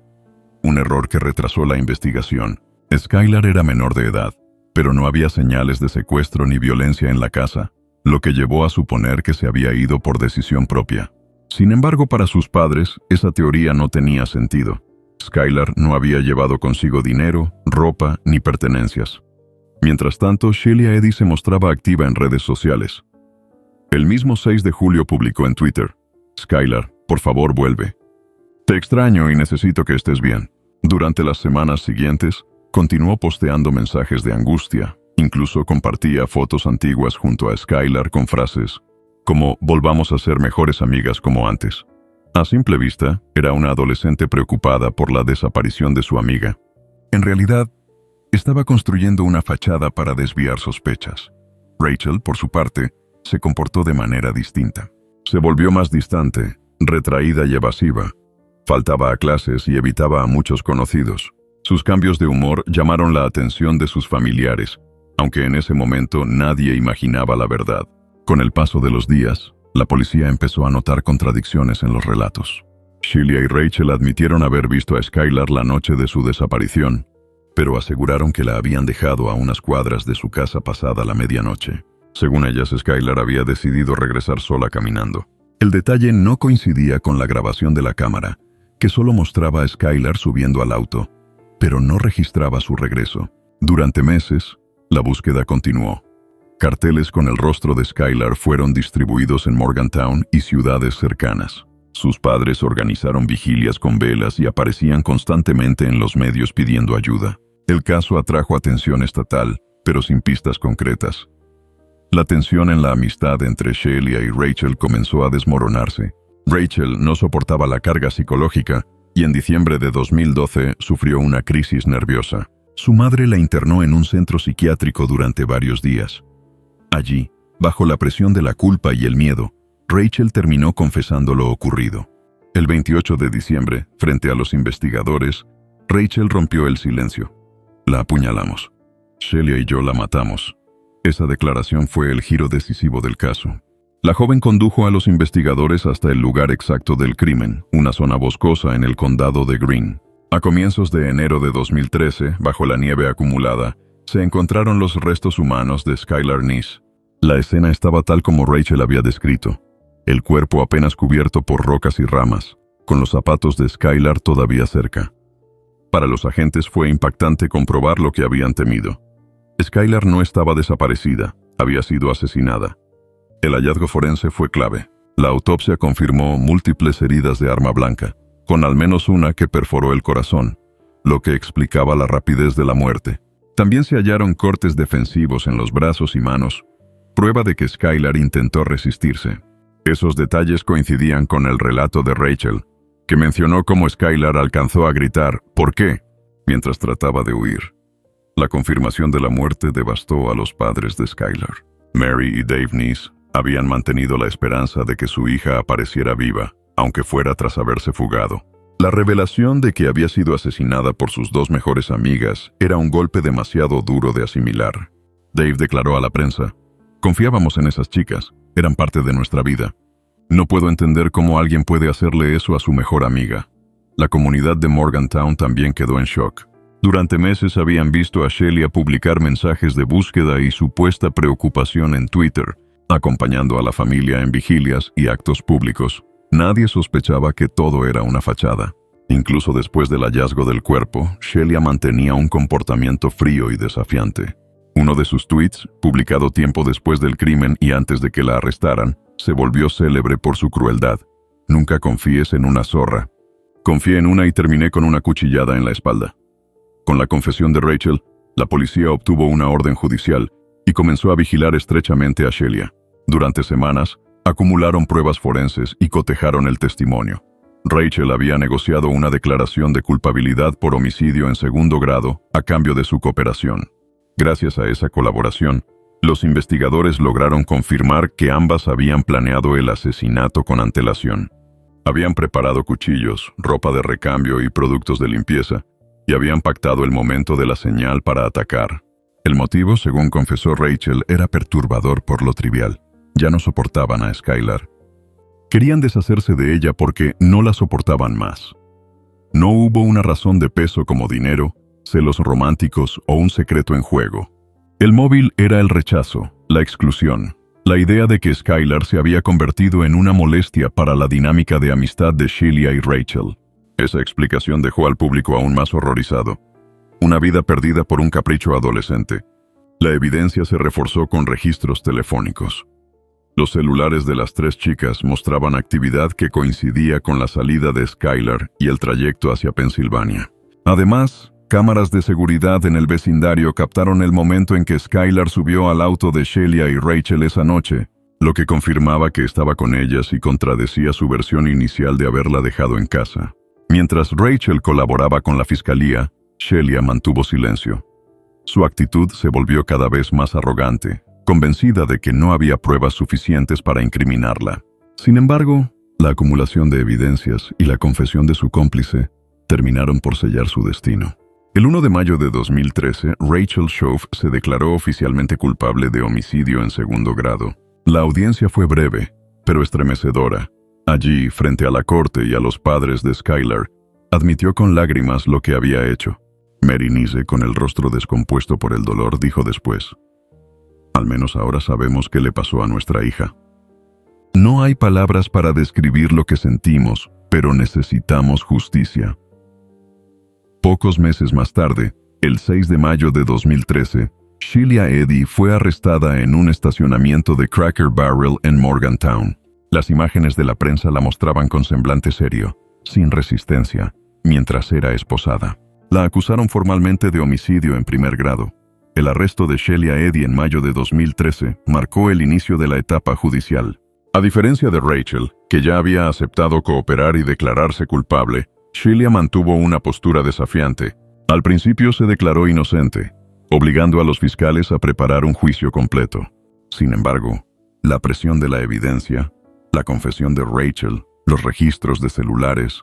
Speaker 1: un error que retrasó la investigación. Skylar era menor de edad, pero no había señales de secuestro ni violencia en la casa, lo que llevó a suponer que se había ido por decisión propia. Sin embargo, para sus padres, esa teoría no tenía sentido. Skylar no había llevado consigo dinero, ropa ni pertenencias. Mientras tanto, Shelia Eddy se mostraba activa en redes sociales. El mismo 6 de julio publicó en Twitter, «Skylar, por favor vuelve. Te extraño y necesito que estés bien». Durante las semanas siguientes, continuó posteando mensajes de angustia. Incluso compartía fotos antiguas junto a Skylar con frases, como volvamos a ser mejores amigas como antes. A simple vista, era una adolescente preocupada por la desaparición de su amiga. En realidad, estaba construyendo una fachada para desviar sospechas. Rachel, por su parte, se comportó de manera distinta. Se volvió más distante, retraída y evasiva. Faltaba a clases y evitaba a muchos conocidos. Sus cambios de humor llamaron la atención de sus familiares, aunque en ese momento nadie imaginaba la verdad. Con el paso de los días, la policía empezó a notar contradicciones en los relatos. Shelia y Rachel admitieron haber visto a Skylar la noche de su desaparición, pero aseguraron que la habían dejado a unas cuadras de su casa pasada la medianoche. Según ellas, Skylar había decidido regresar sola caminando. El detalle no coincidía con la grabación de la cámara, que solo mostraba a Skylar subiendo al auto, pero no registraba su regreso. Durante meses, la búsqueda continuó. Carteles con el rostro de Skylar fueron distribuidos en Morgantown y ciudades cercanas. Sus padres organizaron vigilias con velas y aparecían constantemente en los medios pidiendo ayuda. El caso atrajo atención estatal, pero sin pistas concretas. La tensión en la amistad entre Shelia y Rachel comenzó a desmoronarse. Rachel no soportaba la carga psicológica y en diciembre de 2012 sufrió una crisis nerviosa. Su madre la internó en un centro psiquiátrico durante varios días. Allí, bajo la presión de la culpa y el miedo, Rachel terminó confesando lo ocurrido. El 28 de diciembre, frente a los investigadores, Rachel rompió el silencio. La apuñalamos. Shelia y yo la matamos. Esa declaración fue el giro decisivo del caso. La joven condujo a los investigadores hasta el lugar exacto del crimen, una zona boscosa en el condado de Greene. A comienzos de enero de 2013, bajo la nieve acumulada, se encontraron los restos humanos de Skylar Neese. La escena estaba tal como Rachel había descrito. El cuerpo apenas cubierto por rocas y ramas, con los zapatos de Skylar todavía cerca. Para los agentes fue impactante comprobar lo que habían temido. Skylar no estaba desaparecida, había sido asesinada. El hallazgo forense fue clave. La autopsia confirmó múltiples heridas de arma blanca, con al menos una que perforó el corazón, lo que explicaba la rapidez de la muerte. También se hallaron cortes defensivos en los brazos y manos, prueba de que Skylar intentó resistirse. Esos detalles coincidían con el relato de Rachel, que mencionó cómo Skylar alcanzó a gritar «¿Por qué?», mientras trataba de huir. La confirmación de la muerte devastó a los padres de Skylar. Mary y Dave Neese habían mantenido la esperanza de que su hija apareciera viva, aunque fuera tras haberse fugado. La revelación de que había sido asesinada por sus dos mejores amigas era un golpe demasiado duro de asimilar. Dave declaró a la prensa: «Confiábamos en esas chicas, eran parte de nuestra vida. No puedo entender cómo alguien puede hacerle eso a su mejor amiga». La comunidad de Morgantown también quedó en shock. Durante meses habían visto a Shelia publicar mensajes de búsqueda y supuesta preocupación en Twitter, acompañando a la familia en vigilias y actos públicos. Nadie sospechaba que todo era una fachada. Incluso después del hallazgo del cuerpo, Shelia mantenía un comportamiento frío y desafiante. Uno de sus tweets, publicado tiempo después del crimen y antes de que la arrestaran, se volvió célebre por su crueldad. «Nunca confíes en una zorra. Confié en una y terminé con una cuchillada en la espalda». Con la confesión de Rachel, la policía obtuvo una orden judicial y comenzó a vigilar estrechamente a Shelia. Durante semanas, acumularon pruebas forenses y cotejaron el testimonio. Rachel había negociado una declaración de culpabilidad por homicidio en segundo grado a cambio de su cooperación. Gracias a esa colaboración, los investigadores lograron confirmar que ambas habían planeado el asesinato con antelación. Habían preparado cuchillos, ropa de recambio y productos de limpieza, y habían pactado el momento de la señal para atacar. El motivo, según confesó Rachel, era perturbador por lo trivial. Ya no soportaban a Skylar. Querían deshacerse de ella porque no la soportaban más. No hubo una razón de peso como dinero, celos románticos o un secreto en juego. El móvil era el rechazo, la exclusión, la idea de que Skylar se había convertido en una molestia para la dinámica de amistad de Shelia y Rachel. Esa explicación dejó al público aún más horrorizado. Una vida perdida por un capricho adolescente. La evidencia se reforzó con registros telefónicos. Los celulares de las tres chicas mostraban actividad que coincidía con la salida de Skylar y el trayecto hacia Pensilvania. Además, cámaras de seguridad en el vecindario captaron el momento en que Skylar subió al auto de Shelia y Rachel esa noche, lo que confirmaba que estaba con ellas y contradecía su versión inicial de haberla dejado en casa. Mientras Rachel colaboraba con la fiscalía, Shelia mantuvo silencio. Su actitud se volvió cada vez más arrogante, convencida de que no había pruebas suficientes para incriminarla. Sin embargo, la acumulación de evidencias y la confesión de su cómplice terminaron por sellar su destino. El 1 de mayo de 2013, Rachel Shove se declaró oficialmente culpable de homicidio en segundo grado. La audiencia fue breve, pero estremecedora. Allí, frente a la corte y a los padres de Skylar, admitió con lágrimas lo que había hecho. Mary Nice, con el rostro descompuesto por el dolor, dijo después: «Al menos ahora sabemos qué le pasó a nuestra hija. No hay palabras para describir lo que sentimos, pero necesitamos justicia». Pocos meses más tarde, el 6 de mayo de 2013, Shelia Eddy fue arrestada en un estacionamiento de Cracker Barrel en Morgantown. Las imágenes de la prensa la mostraban con semblante serio, sin resistencia, mientras era esposada. La acusaron formalmente de homicidio en primer grado. El arresto de Shelia Eddy en mayo de 2013 marcó el inicio de la etapa judicial. A diferencia de Rachel, que ya había aceptado cooperar y declararse culpable, Shelia mantuvo una postura desafiante. Al principio se declaró inocente, obligando a los fiscales a preparar un juicio completo. Sin embargo, la presión de la evidencia, la confesión de Rachel, los registros de celulares,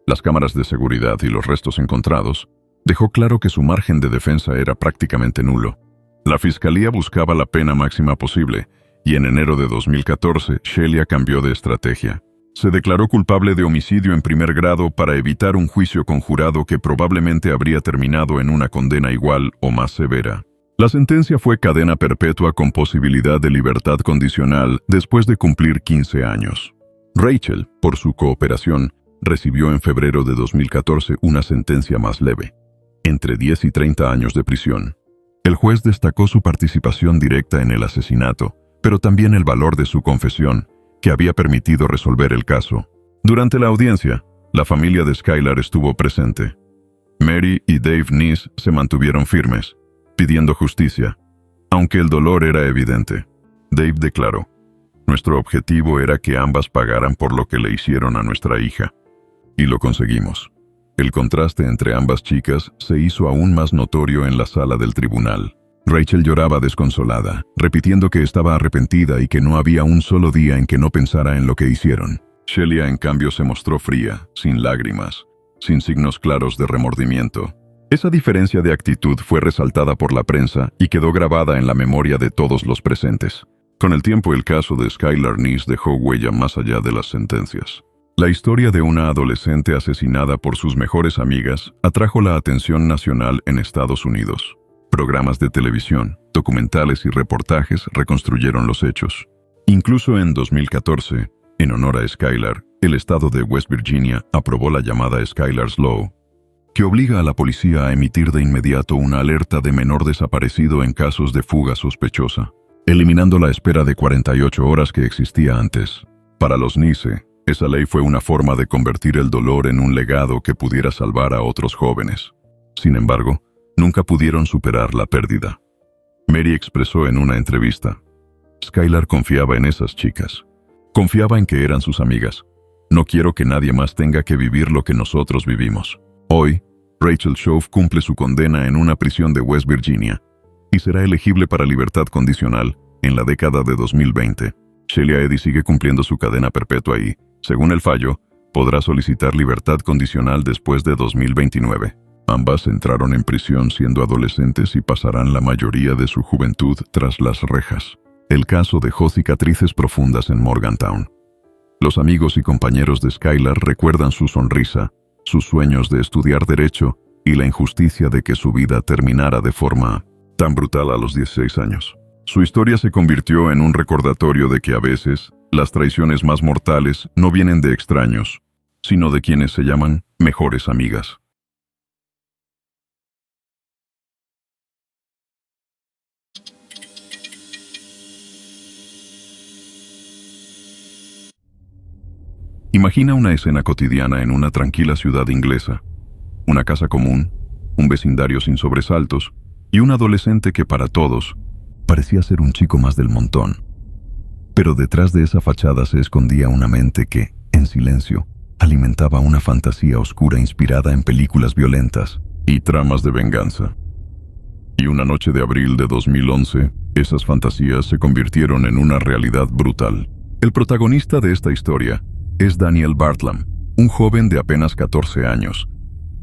Speaker 1: las cámaras de seguridad y los restos encontrados, dejó claro que su margen de defensa era prácticamente nulo. La fiscalía buscaba la pena máxima posible, y en enero de 2014, Shelia cambió de estrategia. Se declaró culpable de homicidio en primer grado para evitar un juicio conjurado que probablemente habría terminado en una condena igual o más severa. La sentencia fue cadena perpetua con posibilidad de libertad condicional después de cumplir 15 años. Rachel, por su cooperación, recibió en febrero de 2014 una sentencia más leve, entre 10 y 30 años de prisión. El juez destacó su participación directa en el asesinato, pero también el valor de su confesión, que había permitido resolver el caso. Durante la audiencia, la familia de Skylar estuvo presente. Mary y Dave Nice se mantuvieron firmes, pidiendo justicia, aunque el dolor era evidente. Dave declaró: «Nuestro objetivo era que ambas pagaran por lo que le hicieron a nuestra hija. Y lo conseguimos». El contraste entre ambas chicas se hizo aún más notorio en la sala del tribunal. Rachel lloraba desconsolada, repitiendo que estaba arrepentida y que no había un solo día en que no pensara en lo que hicieron. Shelia, en cambio, se mostró fría, sin lágrimas, sin signos claros de remordimiento. Esa diferencia de actitud fue resaltada por la prensa y quedó grabada en la memoria de todos los presentes. Con el tiempo, el caso de Skylar Nice dejó huella más allá de las sentencias. La historia de una adolescente asesinada por sus mejores amigas atrajo la atención nacional en Estados Unidos. Programas de televisión, documentales y reportajes reconstruyeron los hechos. Incluso en 2014, en honor a Skylar, el estado de West Virginia aprobó la llamada Skylar's Law, que obliga a la policía a emitir de inmediato una alerta de menor desaparecido en casos de fuga sospechosa, eliminando la espera de 48 horas que existía antes. Para los Nice, esa ley fue una forma de convertir el dolor en un legado que pudiera salvar a otros jóvenes. Sin embargo, nunca pudieron superar la pérdida. Mary expresó en una entrevista: «Skylar confiaba en esas chicas. Confiaba en que eran sus amigas. No quiero que nadie más tenga que vivir lo que nosotros vivimos». Hoy, Rachel Shove cumple su condena en una prisión de West Virginia y será elegible para libertad condicional en la década de 2020. Shelia Eddy sigue cumpliendo su cadena perpetua y, según el fallo, podrá solicitar libertad condicional después de 2029. Ambas entraron en prisión siendo adolescentes y pasarán la mayoría de su juventud tras las rejas. El caso dejó cicatrices profundas en Morgantown. Los amigos y compañeros de Skylar recuerdan su sonrisa, sus sueños de estudiar derecho y la injusticia de que su vida terminara de forma tan brutal a los 16 años. Su historia se convirtió en un recordatorio de que a veces las traiciones más mortales no vienen de extraños, sino de quienes se llaman mejores amigas. Imagina una escena cotidiana en una tranquila ciudad inglesa. Una casa común, un vecindario sin sobresaltos y un adolescente que para todos parecía ser un chico más del montón. Pero detrás de esa fachada se escondía una mente que, en silencio, alimentaba una fantasía oscura inspirada en películas violentas y tramas de venganza. Y una noche de abril de 2011, esas fantasías se convirtieron en una realidad brutal. El protagonista de esta historia es Daniel Bartlam, un joven de apenas 14 años,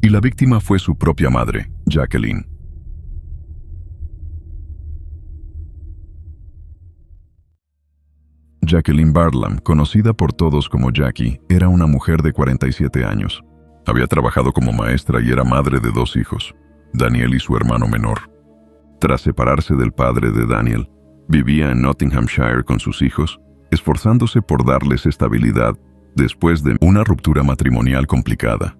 Speaker 1: y la víctima fue su propia madre, Jacqueline. Jacqueline Bartlam, conocida por todos como Jackie, era una mujer de 47 años. Había trabajado como maestra y era madre de 2 hijos, Daniel y su hermano menor. Tras separarse del padre de Daniel, vivía en Nottinghamshire con sus hijos, esforzándose por darles estabilidad después de una ruptura matrimonial complicada.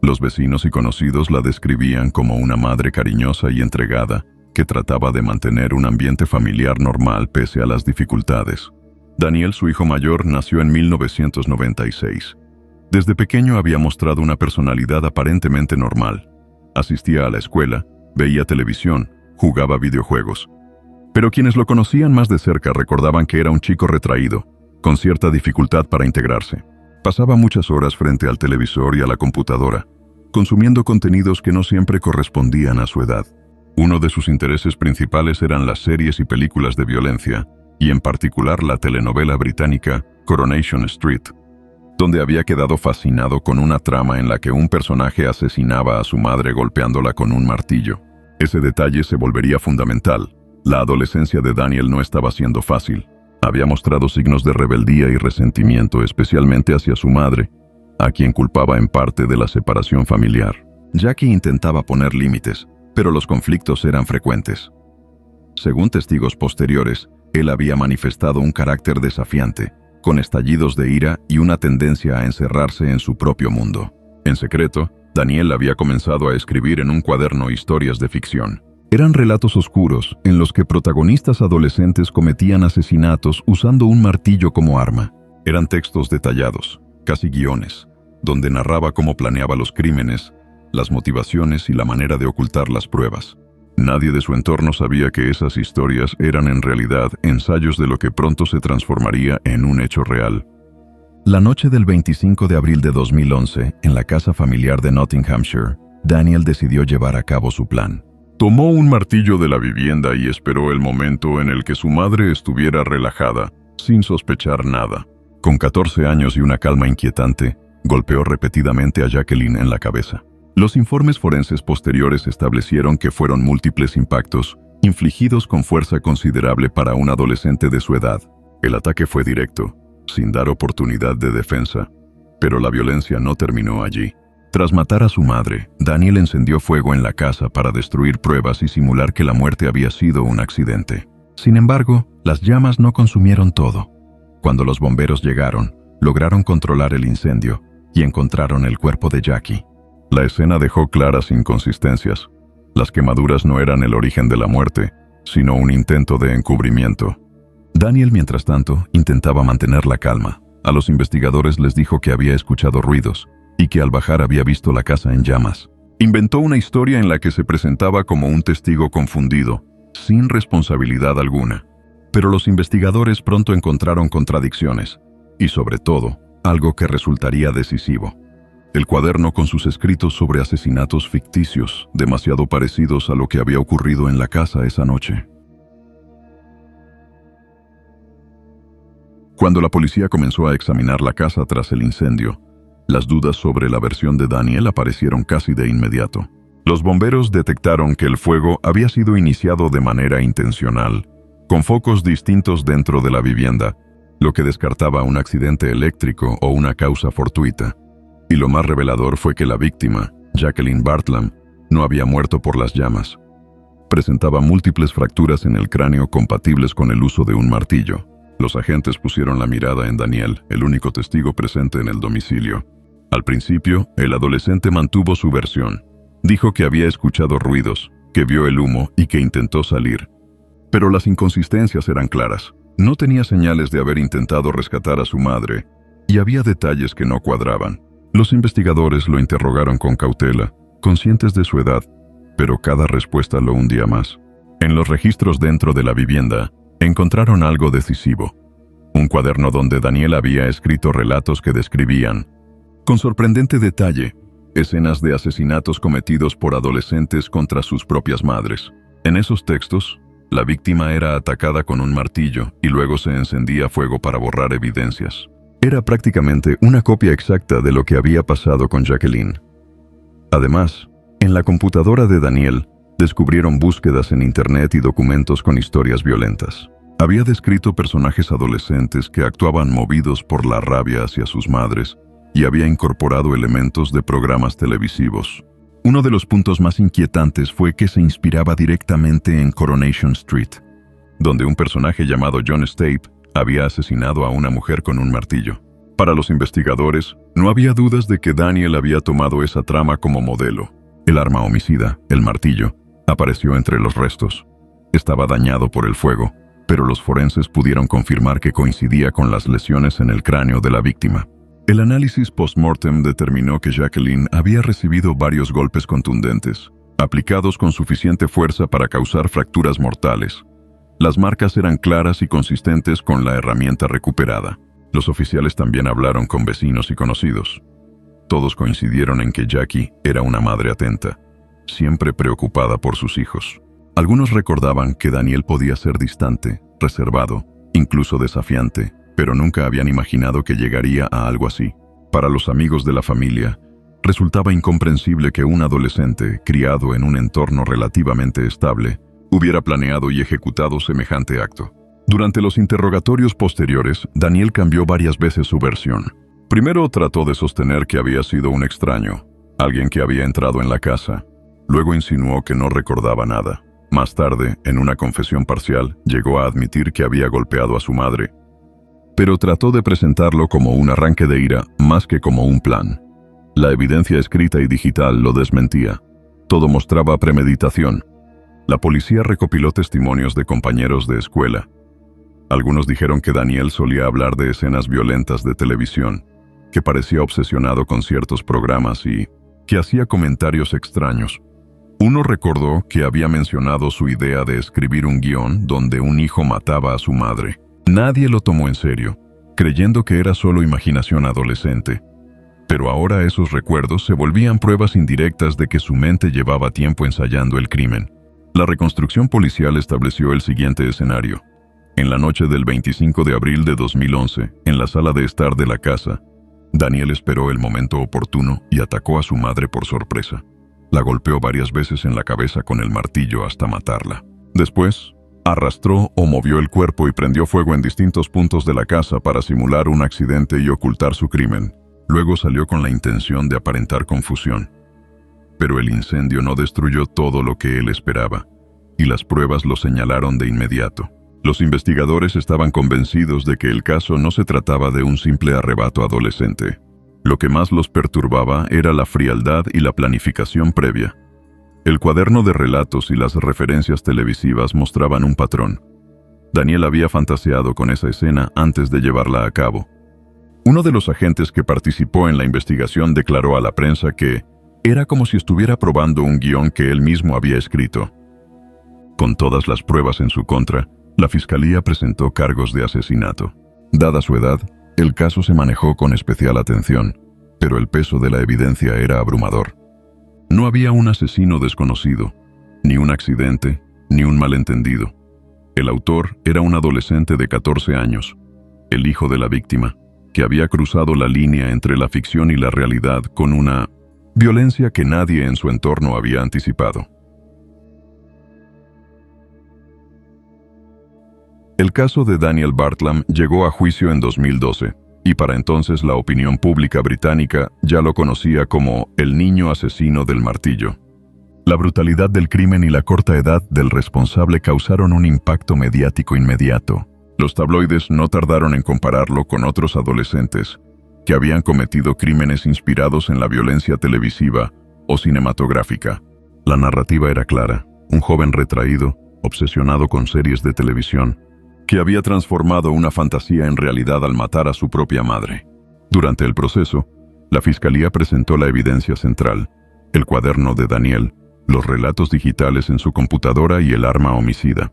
Speaker 1: Los vecinos y conocidos la describían como una madre cariñosa y entregada, que trataba de mantener un ambiente familiar normal pese a las dificultades. Daniel, su hijo mayor, nació en 1996. Desde pequeño había mostrado una personalidad aparentemente normal. Asistía a la escuela, veía televisión, jugaba videojuegos. Pero quienes lo conocían más de cerca recordaban que era un chico retraído, con cierta dificultad para integrarse. Pasaba muchas horas frente al televisor y a la computadora, consumiendo contenidos que no siempre correspondían a su edad. Uno de sus intereses principales eran las series y películas de violencia, y en particular la telenovela británica Coronation Street, donde había quedado fascinado con una trama en la que un personaje asesinaba a su madre golpeándola con un martillo. Ese detalle se volvería fundamental. La adolescencia de Daniel no estaba siendo fácil. Había mostrado signos de rebeldía y resentimiento, especialmente hacia su madre, a quien culpaba en parte de la separación familiar. Jackie intentaba poner límites, pero los conflictos eran frecuentes. Según testigos posteriores, él había manifestado un carácter desafiante, con estallidos de ira y una tendencia a encerrarse en su propio mundo. En secreto, Daniel había comenzado a escribir en un cuaderno historias de ficción. Eran relatos oscuros en los que protagonistas adolescentes cometían asesinatos usando un martillo como arma. Eran textos detallados, casi guiones, donde narraba cómo planeaba los crímenes, las motivaciones y la manera de ocultar las pruebas. Nadie de su entorno sabía que esas historias eran en realidad ensayos de lo que pronto se transformaría en un hecho real. La noche del 25 de abril de 2011, en la casa familiar de Nottinghamshire, Daniel decidió llevar a cabo su plan. Tomó un martillo de la vivienda y esperó el momento en el que su madre estuviera relajada, sin sospechar nada. Con 14 años y una calma inquietante, golpeó repetidamente a Jacqueline en la cabeza. Los informes forenses posteriores establecieron que fueron múltiples impactos, infligidos con fuerza considerable para un adolescente de su edad. El ataque fue directo, sin dar oportunidad de defensa, pero la violencia no terminó allí. Tras matar a su madre, Daniel encendió fuego en la casa para destruir pruebas y simular que la muerte había sido un accidente. Sin embargo, las llamas no consumieron todo. Cuando los bomberos llegaron, lograron controlar el incendio y encontraron el cuerpo de Jackie. La escena dejó claras inconsistencias. Las quemaduras no eran el origen de la muerte, sino un intento de encubrimiento. Daniel, mientras tanto, intentaba mantener la calma. A los investigadores les dijo que había escuchado ruidos y que al bajar había visto la casa en llamas. Inventó una historia en la que se presentaba como un testigo confundido, sin responsabilidad alguna. Pero los investigadores pronto encontraron contradicciones, y sobre todo, algo que resultaría decisivo. El cuaderno con sus escritos sobre asesinatos ficticios, demasiado parecidos a lo que había ocurrido en la casa esa noche. Cuando la policía comenzó a examinar la casa tras el incendio, las dudas sobre la versión de Daniel aparecieron casi de inmediato. Los bomberos detectaron que el fuego había sido iniciado de manera intencional, con focos distintos dentro de la vivienda, lo que descartaba un accidente eléctrico o una causa fortuita. Y lo más revelador fue que la víctima, Jacqueline Bartlam, no había muerto por las llamas. Presentaba múltiples fracturas en el cráneo compatibles con el uso de un martillo. Los agentes pusieron la mirada en Daniel, el único testigo presente en el domicilio. Al principio, el adolescente mantuvo su versión. Dijo que había escuchado ruidos, que vio el humo y que intentó salir. Pero las inconsistencias eran claras. No tenía señales de haber intentado rescatar a su madre, y había detalles que no cuadraban. Los investigadores lo interrogaron con cautela, conscientes de su edad, pero cada respuesta lo hundía más. En los registros dentro de la vivienda, encontraron algo decisivo. un cuaderno donde Daniel había escrito relatos que describían, con sorprendente detalle, escenas de asesinatos cometidos por adolescentes contra sus propias madres. En esos textos, la víctima era atacada con un martillo y luego se encendía fuego para borrar evidencias. Era prácticamente una copia exacta de lo que había pasado con Jacqueline. Además, en la computadora de Daniel, descubrieron búsquedas en Internet y documentos con historias violentas. Había descrito personajes adolescentes que actuaban movidos por la rabia hacia sus madres y había incorporado elementos de programas televisivos. Uno de los puntos más inquietantes fue que se inspiraba directamente en Coronation Street, donde un personaje llamado John Stape había asesinado a una mujer con un martillo. Para los investigadores, no había dudas de que Daniel había tomado esa trama como modelo. El arma homicida, el martillo, apareció entre los restos. Estaba dañado por el fuego, pero los forenses pudieron confirmar que coincidía con las lesiones en el cráneo de la víctima. El análisis post-mortem determinó que Jacqueline había recibido varios golpes contundentes, aplicados con suficiente fuerza para causar fracturas mortales. Las marcas eran claras y consistentes con la herramienta recuperada. Los oficiales también hablaron con vecinos y conocidos. Todos coincidieron en que Jackie era una madre atenta, siempre preocupada por sus hijos. Algunos recordaban que Daniel podía ser distante, reservado, incluso desafiante, pero nunca habían imaginado que llegaría a algo así. Para los amigos de la familia, resultaba incomprensible que un adolescente, criado en un entorno relativamente estable, hubiera planeado y ejecutado semejante acto. Durante los interrogatorios posteriores, Daniel cambió varias veces su versión. Primero trató de sostener que había sido un extraño, alguien que había entrado en la casa. Luego insinuó que no recordaba nada. Más tarde, en una confesión parcial, llegó a admitir que había golpeado a su madre, pero trató de presentarlo como un arranque de ira más que como un plan. La evidencia escrita y digital lo desmentía. Todo mostraba premeditación. La policía recopiló testimonios de compañeros de escuela. Algunos dijeron que Daniel solía hablar de escenas violentas de televisión, que parecía obsesionado con ciertos programas y que hacía comentarios extraños. Uno recordó que había mencionado su idea de escribir un guión donde un hijo mataba a su madre. Nadie lo tomó en serio, creyendo que era solo imaginación adolescente. Pero ahora esos recuerdos se volvían pruebas indirectas de que su mente llevaba tiempo ensayando el crimen. La reconstrucción policial estableció el siguiente escenario. En la noche del 25 de abril de 2011, en la sala de estar de la casa, Daniel esperó el momento oportuno y atacó a su madre por sorpresa. La golpeó varias veces en la cabeza con el martillo hasta matarla. Después, arrastró o movió el cuerpo y prendió fuego en distintos puntos de la casa para simular un accidente y ocultar su crimen. Luego salió con la intención de aparentar confusión. Pero el incendio no destruyó todo lo que él esperaba, y las pruebas lo señalaron de inmediato. Los investigadores estaban convencidos de que el caso no se trataba de un simple arrebato adolescente. Lo que más los perturbaba era la frialdad y la planificación previa. El cuaderno de relatos y las referencias televisivas mostraban un patrón. Daniel había fantaseado con esa escena antes de llevarla a cabo. Uno de los agentes que participó en la investigación declaró a la prensa que era como si estuviera probando un guión que él mismo había escrito. Con todas las pruebas en su contra, la fiscalía presentó cargos de asesinato. Dada su edad, el caso se manejó con especial atención, pero el peso de la evidencia era abrumador. No había un asesino desconocido, ni un accidente, ni un malentendido. El autor era un adolescente de 14 años, el hijo de la víctima, que había cruzado la línea entre la ficción y la realidad con una violencia que nadie en su entorno había anticipado. El caso de Daniel Bartlam llegó a juicio en 2012, y para entonces la opinión pública británica ya lo conocía como el niño asesino del martillo. La brutalidad del crimen y la corta edad del responsable causaron un impacto mediático inmediato. Los tabloides no tardaron en compararlo con otros adolescentes que habían cometido crímenes inspirados en la violencia televisiva o cinematográfica. La narrativa era clara: un joven retraído, obsesionado con series de televisión, que había transformado una fantasía en realidad al matar a su propia madre. Durante el proceso, la fiscalía presentó la evidencia central: el cuaderno de Daniel, los relatos digitales en su computadora y el arma homicida.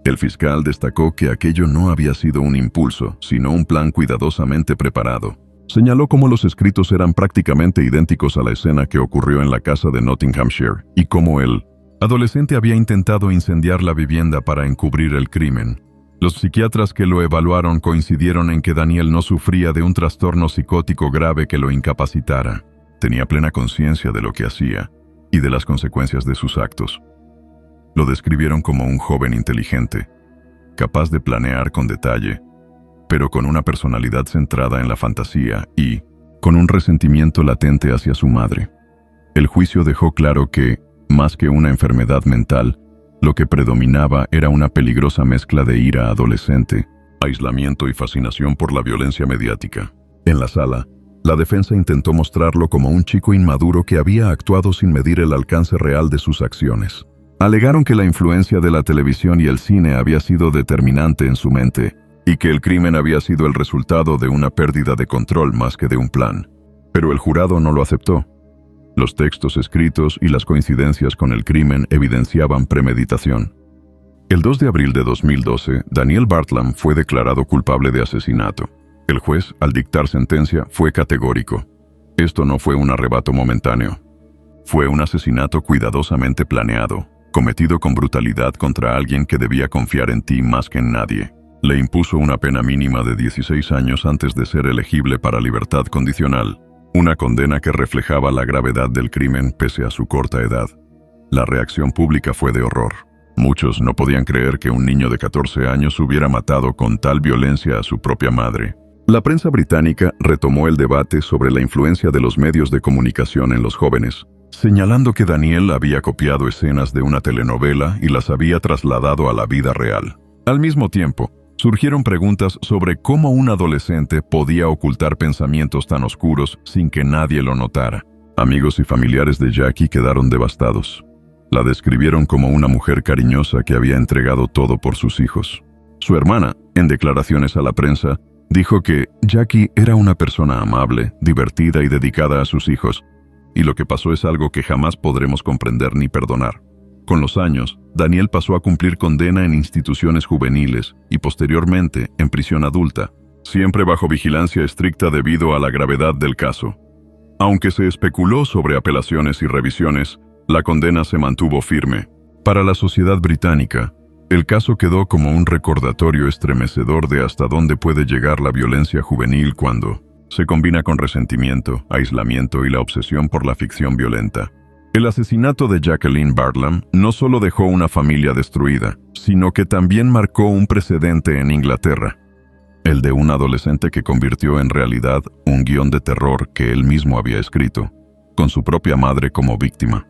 Speaker 1: El fiscal destacó que aquello no había sido un impulso, sino un plan cuidadosamente preparado. Señaló cómo los escritos eran prácticamente idénticos a la escena que ocurrió en la casa de Nottinghamshire y cómo el adolescente había intentado incendiar la vivienda para encubrir el crimen. Los psiquiatras que lo evaluaron coincidieron en que Daniel no sufría de un trastorno psicótico grave que lo incapacitara. Tenía plena conciencia de lo que hacía y de las consecuencias de sus actos. Lo describieron como un joven inteligente, capaz de planear con detalle, pero con una personalidad centrada en la fantasía y con un resentimiento latente hacia su madre. El juicio dejó claro que, más que una enfermedad mental, lo que predominaba era una peligrosa mezcla de ira adolescente, aislamiento y fascinación por la violencia mediática. En la sala, la defensa intentó mostrarlo como un chico inmaduro que había actuado sin medir el alcance real de sus acciones. Alegaron que la influencia de la televisión y el cine había sido determinante en su mente y que el crimen había sido el resultado de una pérdida de control más que de un plan. Pero el jurado no lo aceptó. Los textos escritos y las coincidencias con el crimen evidenciaban premeditación. El 2 de abril de 2012, Daniel Bartlam fue declarado culpable de asesinato. El juez, al dictar sentencia, fue categórico. Esto no fue un arrebato momentáneo. Fue un asesinato cuidadosamente planeado, cometido con brutalidad contra alguien que debía confiar en ti más que en nadie. Le impuso una pena mínima de 16 años antes de ser elegible para libertad condicional, una condena que reflejaba la gravedad del crimen pese a su corta edad. La reacción pública fue de horror. Muchos no podían creer que un niño de 14 años hubiera matado con tal violencia a su propia madre. La prensa británica retomó el debate sobre la influencia de los medios de comunicación en los jóvenes, señalando que Daniel había copiado escenas de una telenovela y las había trasladado a la vida real. Al mismo tiempo, surgieron preguntas sobre cómo un adolescente podía ocultar pensamientos tan oscuros sin que nadie lo notara. Amigos y familiares de Jackie quedaron devastados. La describieron como una mujer cariñosa que había entregado todo por sus hijos. Su hermana, en declaraciones a la prensa, dijo que Jackie era una persona amable, divertida y dedicada a sus hijos, y lo que pasó es algo que jamás podremos comprender ni perdonar. Con los años, Daniel pasó a cumplir condena en instituciones juveniles y posteriormente en prisión adulta, siempre bajo vigilancia estricta debido a la gravedad del caso. Aunque se especuló sobre apelaciones y revisiones, la condena se mantuvo firme. Para la sociedad británica, el caso quedó como un recordatorio estremecedor de hasta dónde puede llegar la violencia juvenil cuando se combina con resentimiento, aislamiento y la obsesión por la ficción violenta. El asesinato de Jacqueline Bartlam no solo dejó una familia destruida, sino que también marcó un precedente en Inglaterra, el de un adolescente que convirtió en realidad un guión de terror que él mismo había escrito, con su propia madre como víctima.